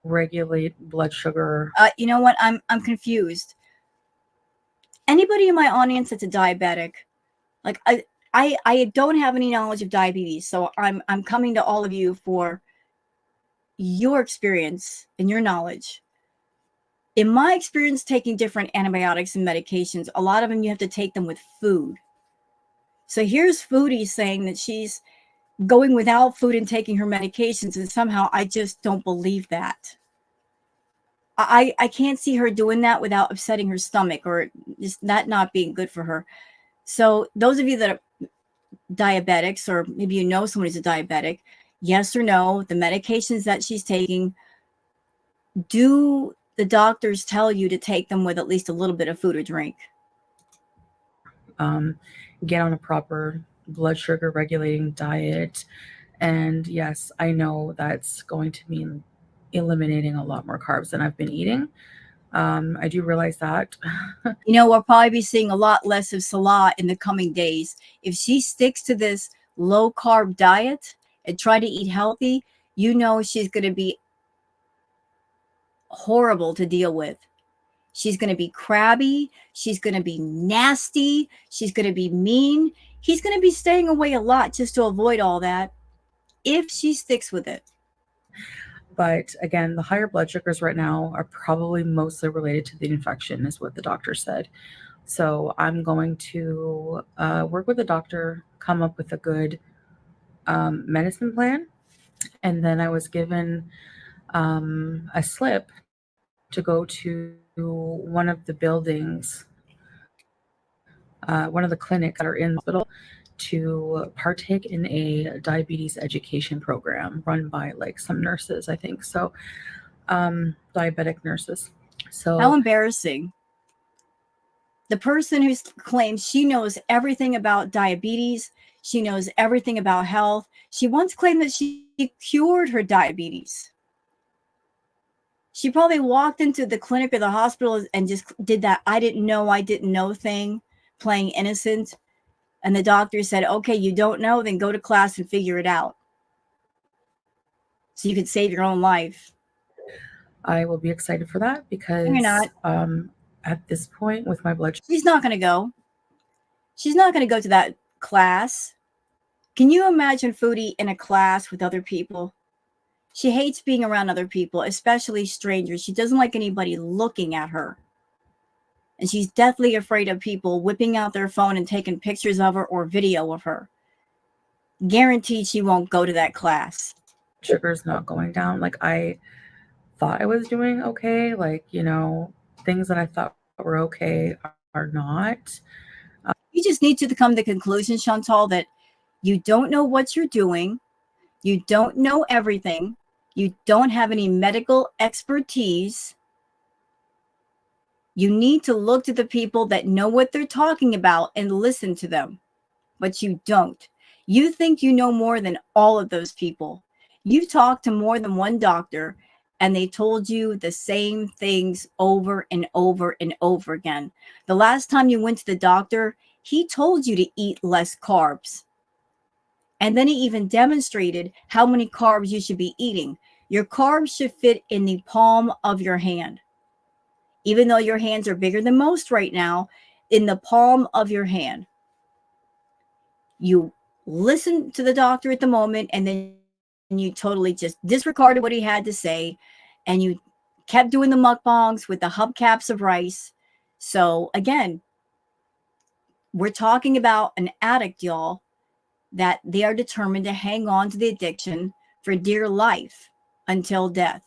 regulate blood sugar. You know what? I'm confused. Anybody in my audience that's a diabetic, like I don't have any knowledge of diabetes, so I'm coming to all of you for your experience and your knowledge. In my experience taking different antibiotics and medications, a lot of them you have to take them with food. So here's Foodie saying that she's going without food and taking her medications, and somehow I just don't believe that. I can't see her doing that without upsetting her stomach or just that not being good for her. So those of you that are diabetics, or maybe you know someone who's a diabetic, yes or no, the medications that she's taking, do the doctors tell you to take them with at least a little bit of food or drink? Get on a proper blood sugar regulating diet. And yes, I know that's going to mean eliminating a lot more carbs than I've been eating. I do realize that. You know, we'll probably be seeing a lot less of Salah in the coming days. If she sticks to this low carb diet and try to eat healthy, you know she's going to be horrible to deal with. She's going to be crabby. She's going to be nasty. She's going to be mean. He's going to be staying away a lot just to avoid all that if she sticks with it. But again, the higher blood sugars right now are probably mostly related to the infection, is what the doctor said. So I'm going to work with the doctor, come up with a good medicine plan. And then I was given a slip to go to one of the buildings, one of the clinics that are in the hospital, to partake in a diabetes education program run by like some nurses, I think. So, diabetic nurses. How So embarrassing. The person who claims she knows everything about diabetes, she knows everything about health, she once claimed that she cured her diabetes. She probably walked into the clinic or the hospital and just did that I didn't know thing, playing innocent. And the doctor said, okay, you don't know, then go to class and figure it out. So you could save your own life. I will be excited for that No, you're because not. at this point with my blood She's not going to go. She's not going to go to that class. Can you imagine Foodie in a class with other people? She hates being around other people, especially strangers. She doesn't like anybody looking at her. And she's deathly afraid of people whipping out their phone and taking pictures of her or video of her. Guaranteed she won't go to that class. sugar's not going down. Like I thought I was doing okay. Like, you know, things that I thought were okay are not. You just need to come to the conclusion, Chantal, that you don't know what you're doing. You don't know everything. You don't have any medical expertise. You need to look to the people that know what they're talking about and listen to them. But you don't. You think you know more than all of those people. You've talked to more than one doctor, and they told you the same things over and over and over again. The last time you went to the doctor, he told you to eat less carbs. And then he even demonstrated how many carbs you should be eating. Your carbs should fit in the palm of your hand. Even though your hands are bigger than most right now, in the palm of your hand. You listen to the doctor at the moment, and then you totally just disregarded what he had to say, and you kept doing the mukbangs with the hubcaps of rice. So again, we're talking about an addict, y'all, that they are determined to hang on to the addiction for dear life until death.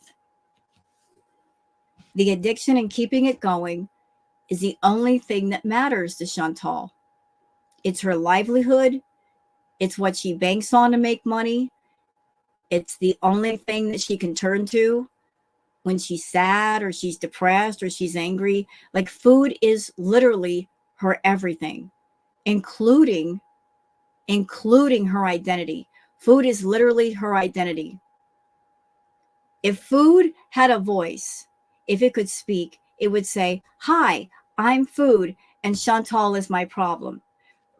The addiction and keeping it going is the only thing that matters to Chantal. It's her livelihood. It's what she banks on to make money. It's the only thing that she can turn to when she's sad or she's depressed or she's angry. Like food is literally her everything, including her identity. Food is literally her identity. If food had a voice, if it could speak, it would say, "Hi, I'm food and Chantal is my problem,"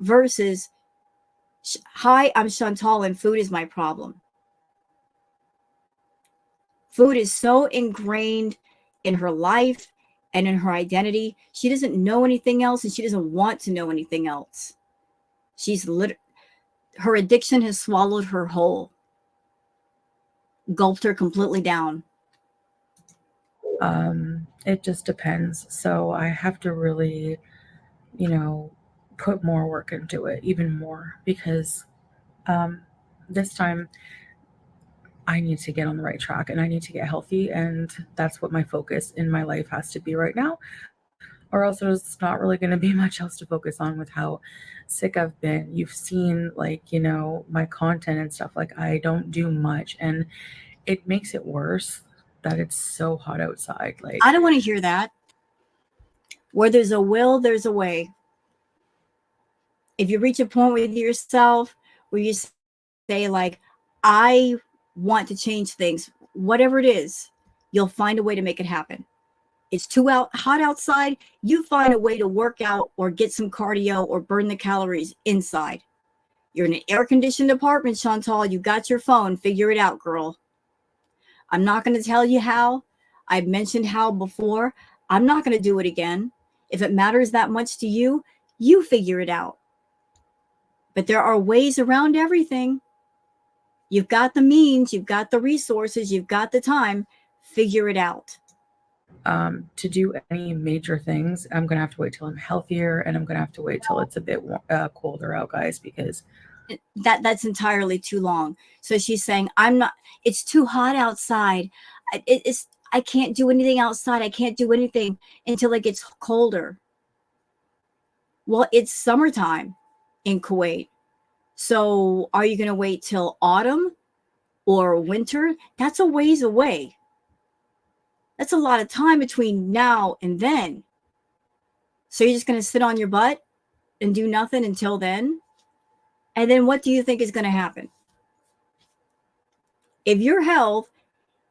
versus, "Hi, I'm Chantal and food is my problem." Food is so ingrained in her life and in her identity. She doesn't know anything else, and she doesn't want to know anything else. Her addiction has swallowed her whole, gulped her completely down. It just depends. So I have to really, you know, put more work into it, even more, because um, this time I need to get on the right track and I need to get healthy. And that's what my focus in my life has to be right now. Or else there's not really going to be much else to focus on with how sick I've been. You've seen, like, you know, my content and stuff. Like, I don't do much. And it makes it worse that it's so hot outside. Like, I don't want to hear that. Where there's a will, there's a way. If you reach a point with yourself where you say, like, I want to change things, whatever it is, you'll find a way to make it happen. It's too hot outside, you find a way to work out or get some cardio or burn the calories inside. You're in an air-conditioned apartment, Chantal. You got your phone. Figure it out, girl. I'm not going to tell you how. I've mentioned how before, I'm not going to do it again. If it matters that much to you, you figure it out. But there are ways around everything. You've got the means, you've got the resources, you've got the time. Figure it out. To do any major things, I'm going to have to wait till I'm healthier, and I'm going to have to wait till it's a bit colder out, guys, because that's entirely too long. So she's saying, it's too hot outside. I can't do anything outside. I can't do anything until it gets colder. Well, it's summertime in Kuwait. So are you going to wait till autumn or winter? That's a ways away. That's a lot of time between now and then. So you're just going to sit on your butt and do nothing until then? And then what do you think is going to happen? If your health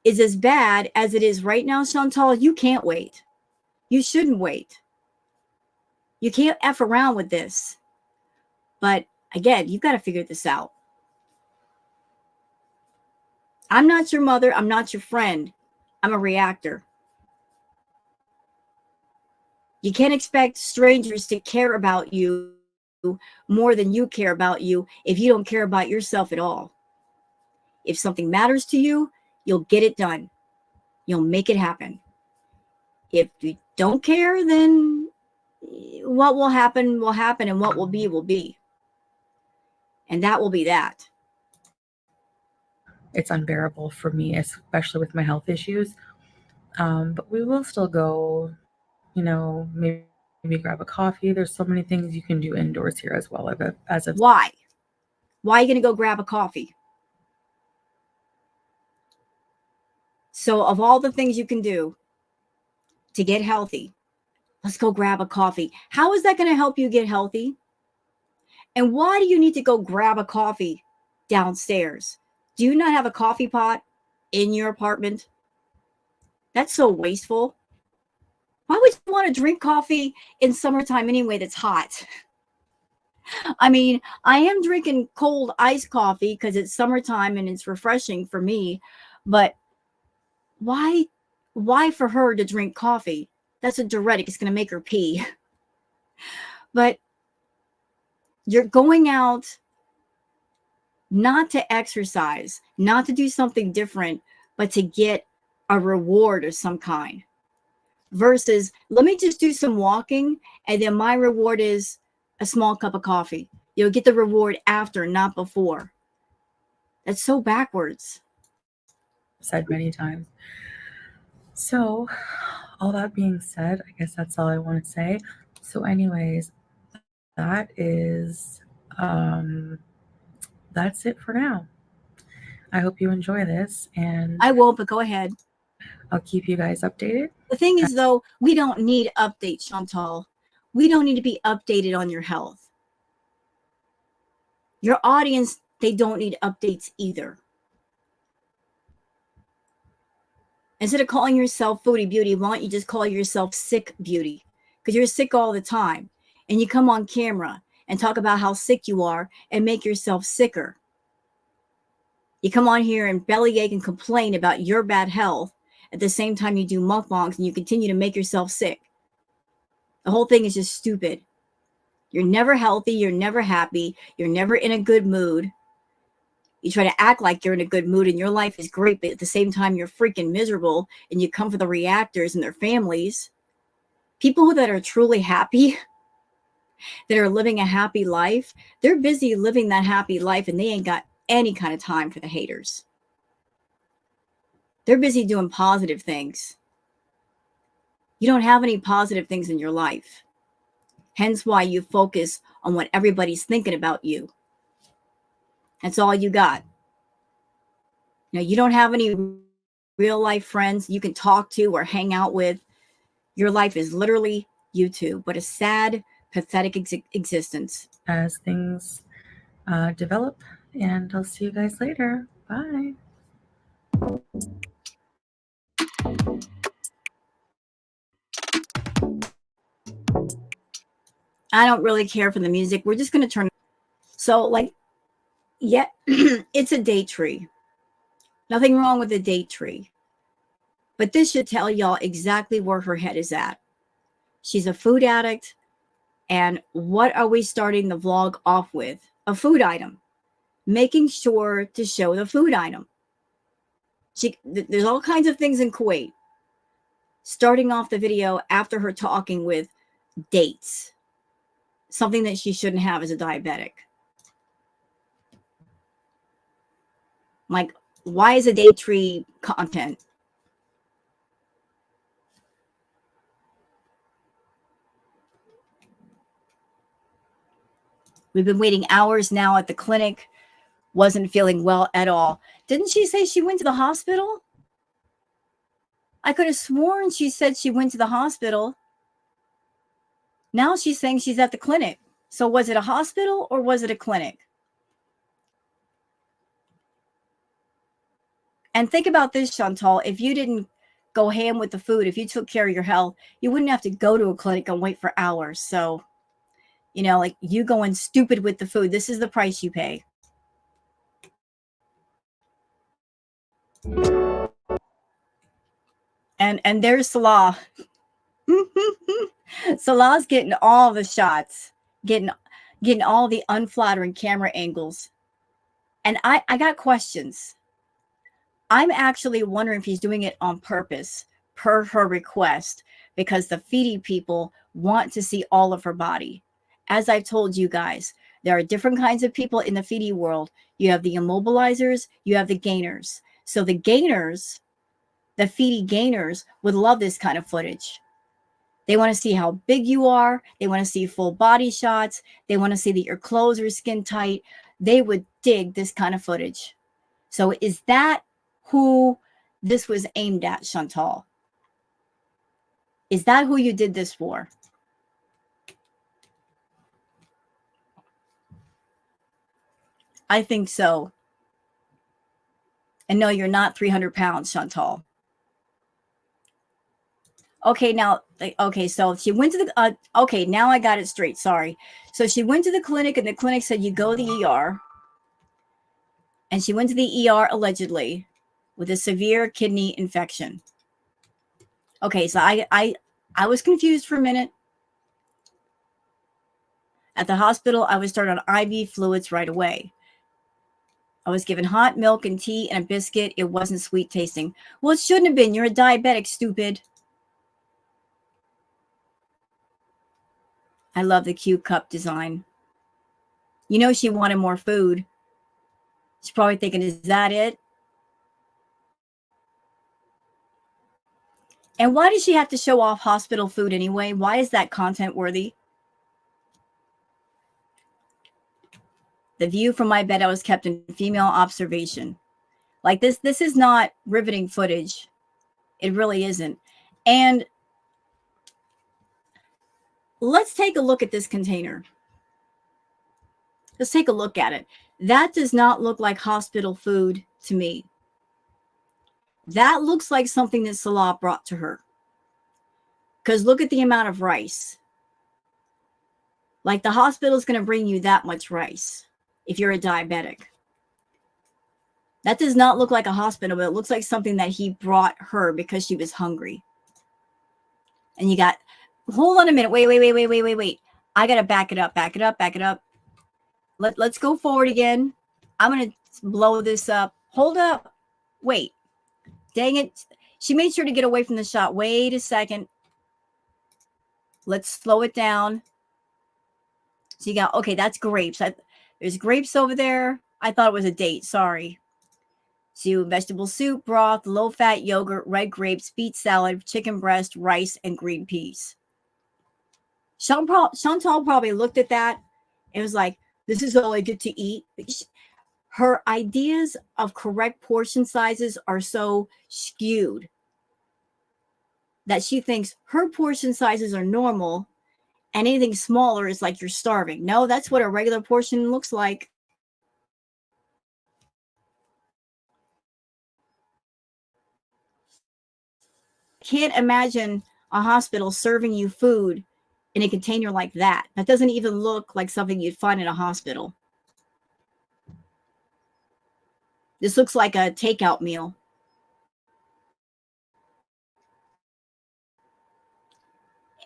is as bad as it is right now, Chantal, you can't wait. You shouldn't wait. You can't F around with this. But again, you've got to figure this out. I'm not your mother. I'm not your friend. I'm a reactor. You can't expect strangers to care about you more than you care about you if you don't care about yourself at all. If something matters to you, you'll get it done. You'll make it happen. If you don't care, then what will happen, and what will be. And that will be that. it's unbearable for me, especially with my health issues. But we will still go, maybe grab a coffee. There's so many things you can do indoors here as well. Why? Why are you going to go grab a coffee? So of all the things you can do to get healthy, let's go grab a coffee. How is that going to help you get healthy? And why do you need to go grab a coffee downstairs? Do you not have a coffee pot in your apartment? That's so wasteful. Why would you want to drink coffee in summertime anyway that's hot? I mean, I am drinking cold iced coffee because it's summertime and it's refreshing for me. But why for her to drink coffee? That's a diuretic. It's going to make her pee. But you're going out not to exercise, not to do something different, but to get a reward of some kind. Versus, let me just do some walking, and then my reward is a small cup of coffee. You'll get the reward after, not before. That's so backwards. Said many times. So, all that being said, I guess that's all I want to say. So, anyways, that's it for now. I hope you enjoy this, and I won't, but go ahead. I'll keep you guys updated. The thing is, though, we don't need updates, Chantal. We don't need to be updated on your health. Your audience, they don't need updates either. Instead of calling yourself Foodie Beauty, why don't you just call yourself Sick Beauty? Because you're sick all the time. And you come on camera and talk about how sick you are and make yourself sicker. You come on here and bellyache and complain about your bad health. At the same time, you do mukbangs and you continue to make yourself sick. The whole thing is just stupid. You're never healthy. You're never happy. You're never in a good mood. You try to act like you're in a good mood and your life is great, but at the same time, you're freaking miserable, and you come for the reactors and their families. People that are truly happy, that are living a happy life, they're busy living that happy life, and they ain't got any kind of time for the haters. They're busy doing positive things. You don't have any positive things in your life. Hence why you focus on what everybody's thinking about you. That's all you got. Now, you don't have any real life friends you can talk to or hang out with. Your life is literally YouTube, but a sad, pathetic existence. As things develop, and I'll see you guys later. Bye. I don't really care for the music. We're just going to turn. So, it's a date tree. Nothing wrong with a date tree. But this should tell y'all exactly where her head is at. She's a food addict. And what are we starting the vlog off with? A food item. Making sure to show the food item. There's all kinds of things in Kuwait. Starting off the video after her talking with dates. Something that she shouldn't have as a diabetic. Like, why is a date tree content? We've been waiting hours now at the clinic. Wasn't feeling well at all. Didn't she say she went to the hospital? I could have sworn she said she went to the hospital. Now she's saying she's at the clinic. So was it a hospital or was it a clinic? And think about this, Chantal. If you didn't go ham with the food, if you took care of your health, you wouldn't have to go to a clinic and wait for hours. So, you know, like you going stupid with the food. This is the price you pay. And there's Salah. Salah's getting all the shots, getting all the unflattering camera angles. And I got questions. I'm actually wondering if he's doing it on purpose, per her request, because the feeding people want to see all of her body. As I've told you guys, there are different kinds of people in the feeding world. You have the immobilizers, you have the gainers. So the gainers, the feeding gainers, would love this kind of footage. They want to see how big you are. They want to see full body shots. They want to see that your clothes are skin tight. They would dig this kind of footage. So is that who this was aimed at, Chantal? Is that who you did this for? I think so. And no, you're not 300 pounds, Chantal. Okay, now, okay, so she went to the, okay, now I got it straight, sorry. So she went to the clinic and the clinic said, you go to the ER. And she went to the ER allegedly with a severe kidney infection. Okay, so I was confused for a minute. At the hospital, I was started on IV fluids right away. I was given hot milk and tea and a biscuit. It wasn't sweet tasting. Well, it shouldn't have been. You're a diabetic, stupid. I love the cute cup design. You know she wanted more food. She's probably thinking, is that it? And why does she have to show off hospital food anyway? Why is that content worthy? The view from my bed, I was kept in female observation. Like this is not riveting footage. It really isn't. And let's take a look at this container. Let's take a look at it. That does not look like hospital food to me. That looks like something that Salah brought to her. Because look at the amount of rice. Like the hospital is going to bring you that much rice if you're a diabetic. That does not look like a hospital, but it looks like something that he brought her because she was hungry. And you got, hold on a minute. Wait. I got to back it up. Let's go forward again. I'm going to blow this up. Hold up. Wait. Dang it. She made sure to get away from the shot. Wait a second. Let's slow it down. So you got, okay, that's grapes. There's grapes over there. I thought it was a date. Sorry. So vegetable soup, broth, low-fat yogurt, red grapes, beet salad, chicken breast, rice, and green peas. Chantal probably looked at that and was like, this is all I get to eat. Her ideas of correct portion sizes are so skewed that she thinks her portion sizes are normal and anything smaller is like you're starving. No, that's what a regular portion looks like. Can't imagine a hospital serving you food in a container like that. That doesn't even look like something you'd find in a hospital. This looks like a takeout meal.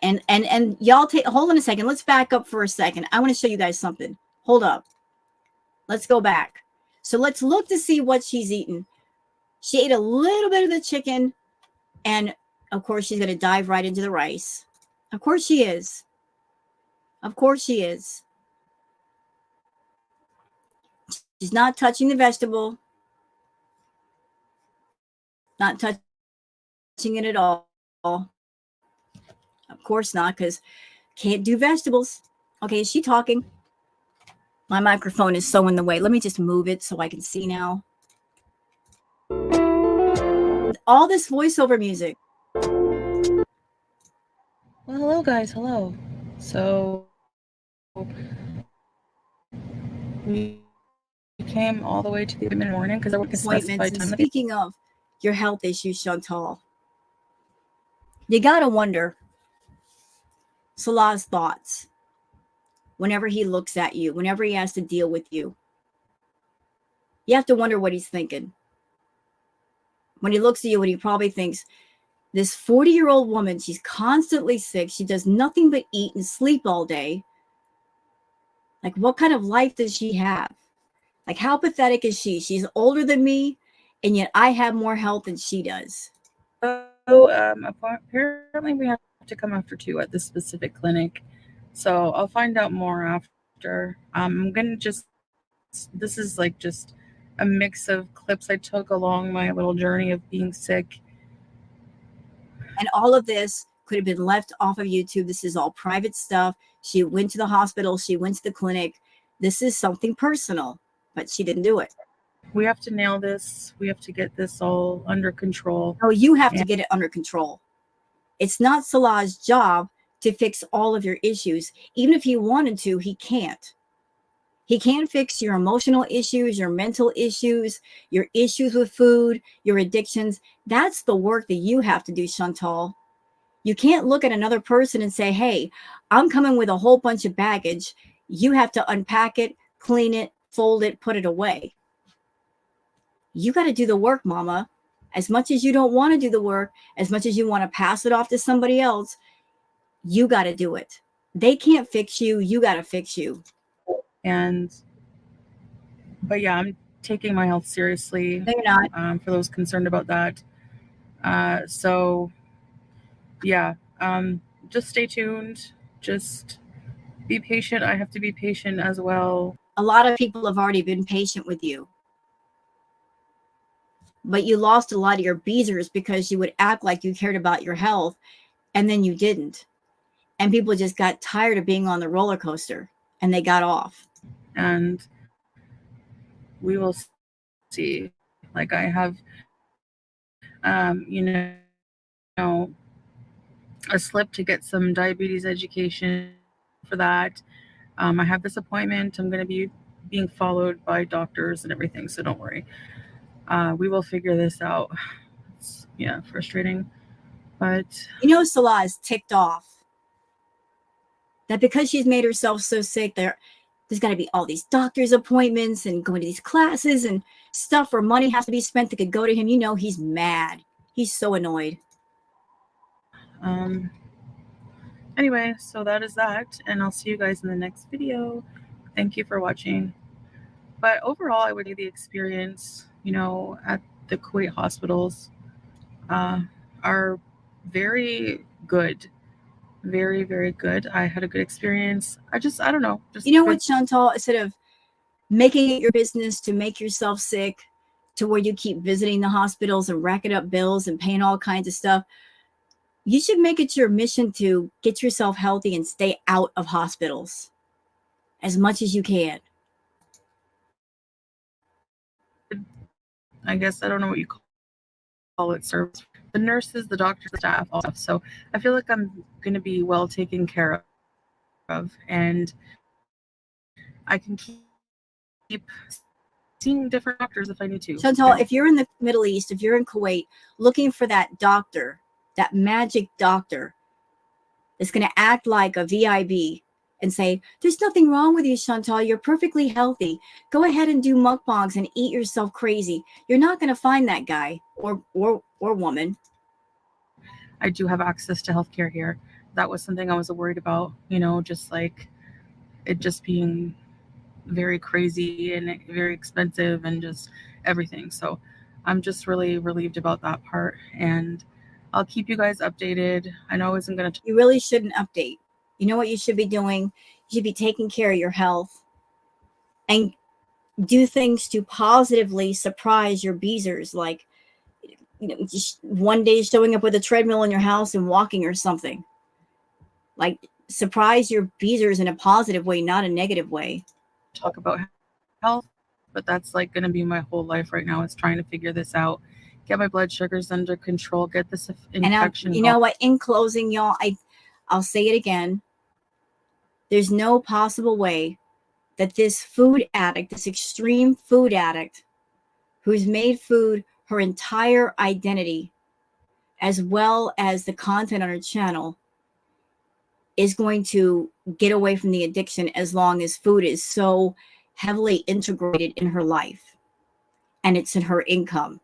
And y'all hold on a second. Let's back up for a second. I want to show you guys something. Hold up. Let's go back. So let's look to see what she's eaten. She ate a little bit of the chicken, and of course she's going to dive right into the rice. Of course she is. Of course she is. She's not touching the vegetable. Not touching it at all. Of course not, because can't do vegetables. Okay, is she talking? My microphone is so in the way. Let me just move it so I can see now. All this voiceover music. Well, hello, guys. Hello. So, we came all the way to the appointment morning because I work a specified And time. speaking of your health issues, Chantal, you gotta wonder Salah's thoughts whenever he looks at you, whenever he has to deal with you. You have to wonder what he's thinking. When he looks at you, what he probably thinks, this 40-year-old woman, she's constantly sick. She does nothing but eat and sleep all day. Like, what kind of life does she have? Like, how pathetic is she? She's older than me, and yet I have more health than she does. So, apparently we have to come after 2 at this specific clinic. So I'll find out more after. I'm gonna this is like just a mix of clips I took along my little journey of being sick. And all of this could have been left off of YouTube. This is all private stuff. She went to the hospital. She went to the clinic. This is something personal, but she didn't do it. We have to nail this. We have to get this all under control. Oh, you have to get it under control. It's not Salah's job to fix all of your issues. Even if he wanted to, he can't. He can't fix your emotional issues, your mental issues, your issues with food, your addictions. That's the work that you have to do, Chantal. You can't look at another person and say, hey, I'm coming with a whole bunch of baggage. You have to unpack it, clean it, fold it, put it away. You got to do the work, mama. As much as you don't want to do the work, as much as you want to pass it off to somebody else, you got to do it. They can't fix you. You got to fix you. But yeah, I'm taking my health seriously. No, you're not. For those concerned about that. So yeah, just stay tuned. Just be patient. I have to be patient as well. A lot of people have already been patient with you. But you lost a lot of your beezers because you would act like you cared about your health, and then you didn't. And people just got tired of being on the roller coaster, and they got off. And we will see. Like I have, a slip to get some diabetes education for that. I have this appointment. I'm going to be being followed by doctors and everything, so don't worry. We will figure this out. It's, frustrating. But Salah is ticked off that because she's made herself so sick, there's got to be all these doctor's appointments and going to these classes and stuff where money has to be spent that could go to him. He's mad. He's so annoyed. Anyway, so that is that, and I'll see you guys in the next video. Thank you for watching. But overall, I would say the experience, at the Kuwait hospitals are very good. Very, very good. I had a good experience. I don't know. What, Chantal? Instead of making it your business to make yourself sick to where you keep visiting the hospitals and racking up bills and paying all kinds of stuff, you should make it your mission to get yourself healthy and stay out of hospitals as much as you can. I guess I don't know what you call it, service. The nurses, the doctors, the staff, all stuff. So I feel like I'm going to be well taken care of, and I can keep seeing different doctors if I need to. Chantal, if you're in the Middle East, if you're in Kuwait, looking for that doctor, that magic doctor that's going to act like a VIB and say, there's nothing wrong with you, Chantal. You're perfectly healthy. Go ahead and do mukbangs and eat yourself crazy. You're not going to find that guy or woman. I do have access to healthcare here. that was something I was worried about, just like it just being very crazy and very expensive and just everything. So I'm just really relieved about that part. And I'll keep you guys updated. I know I wasn't going to. You really shouldn't update. You know what you should be doing? You should be taking care of your health and do things to positively surprise your beezers, like just one day showing up with a treadmill in your house and walking or something. Like surprise your beezers in a positive way, not a negative way. Talk about health, but that's like going to be my whole life right now, is trying to figure this out, get my blood sugars under control, get this infection And you gone. know what? In closing, y'all, I'll say it again. There's no possible way that this food addict, this extreme food addict, who's made food her entire identity, as well as the content on her channel, is going to get away from the addiction as long as food is so heavily integrated in her life and it's in her income.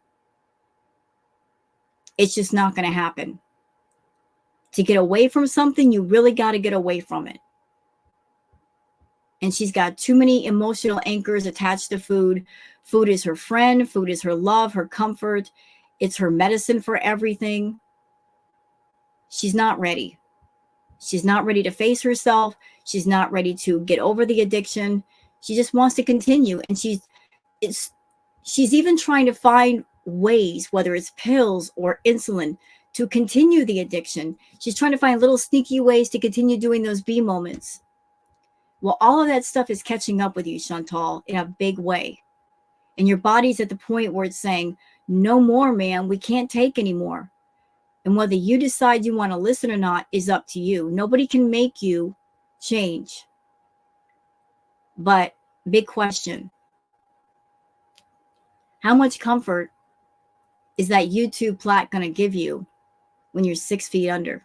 It's just not going to happen. To get away from something, you really got to get away from it. And she's got too many emotional anchors attached to food. Food is her friend. Food is her love, her comfort. It's her medicine for everything. She's not ready. She's not ready to face herself. She's not ready to get over the addiction. She just wants to continue. And she's even trying to find ways, whether it's pills or insulin, to continue the addiction. She's trying to find little sneaky ways to continue doing those B moments. Well, all of that stuff is catching up with you, Chantal, in a big way. And your body's at the point where it's saying, no more, man, we can't take anymore. And whether you decide you want to listen or not is up to you. Nobody can make you change. But big question. How much comfort is that YouTube plaque going to give you when you're 6 feet under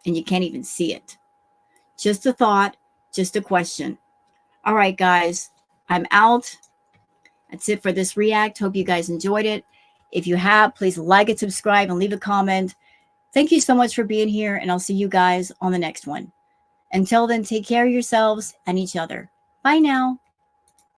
and you can't even see it? Just a thought, just a question. All right, guys, I'm out. That's it for this react. Hope you guys enjoyed it. If you have, please like and subscribe and leave a comment. Thank you so much for being here, and I'll see you guys on the next one. Until then, take care of yourselves and each other. Bye now.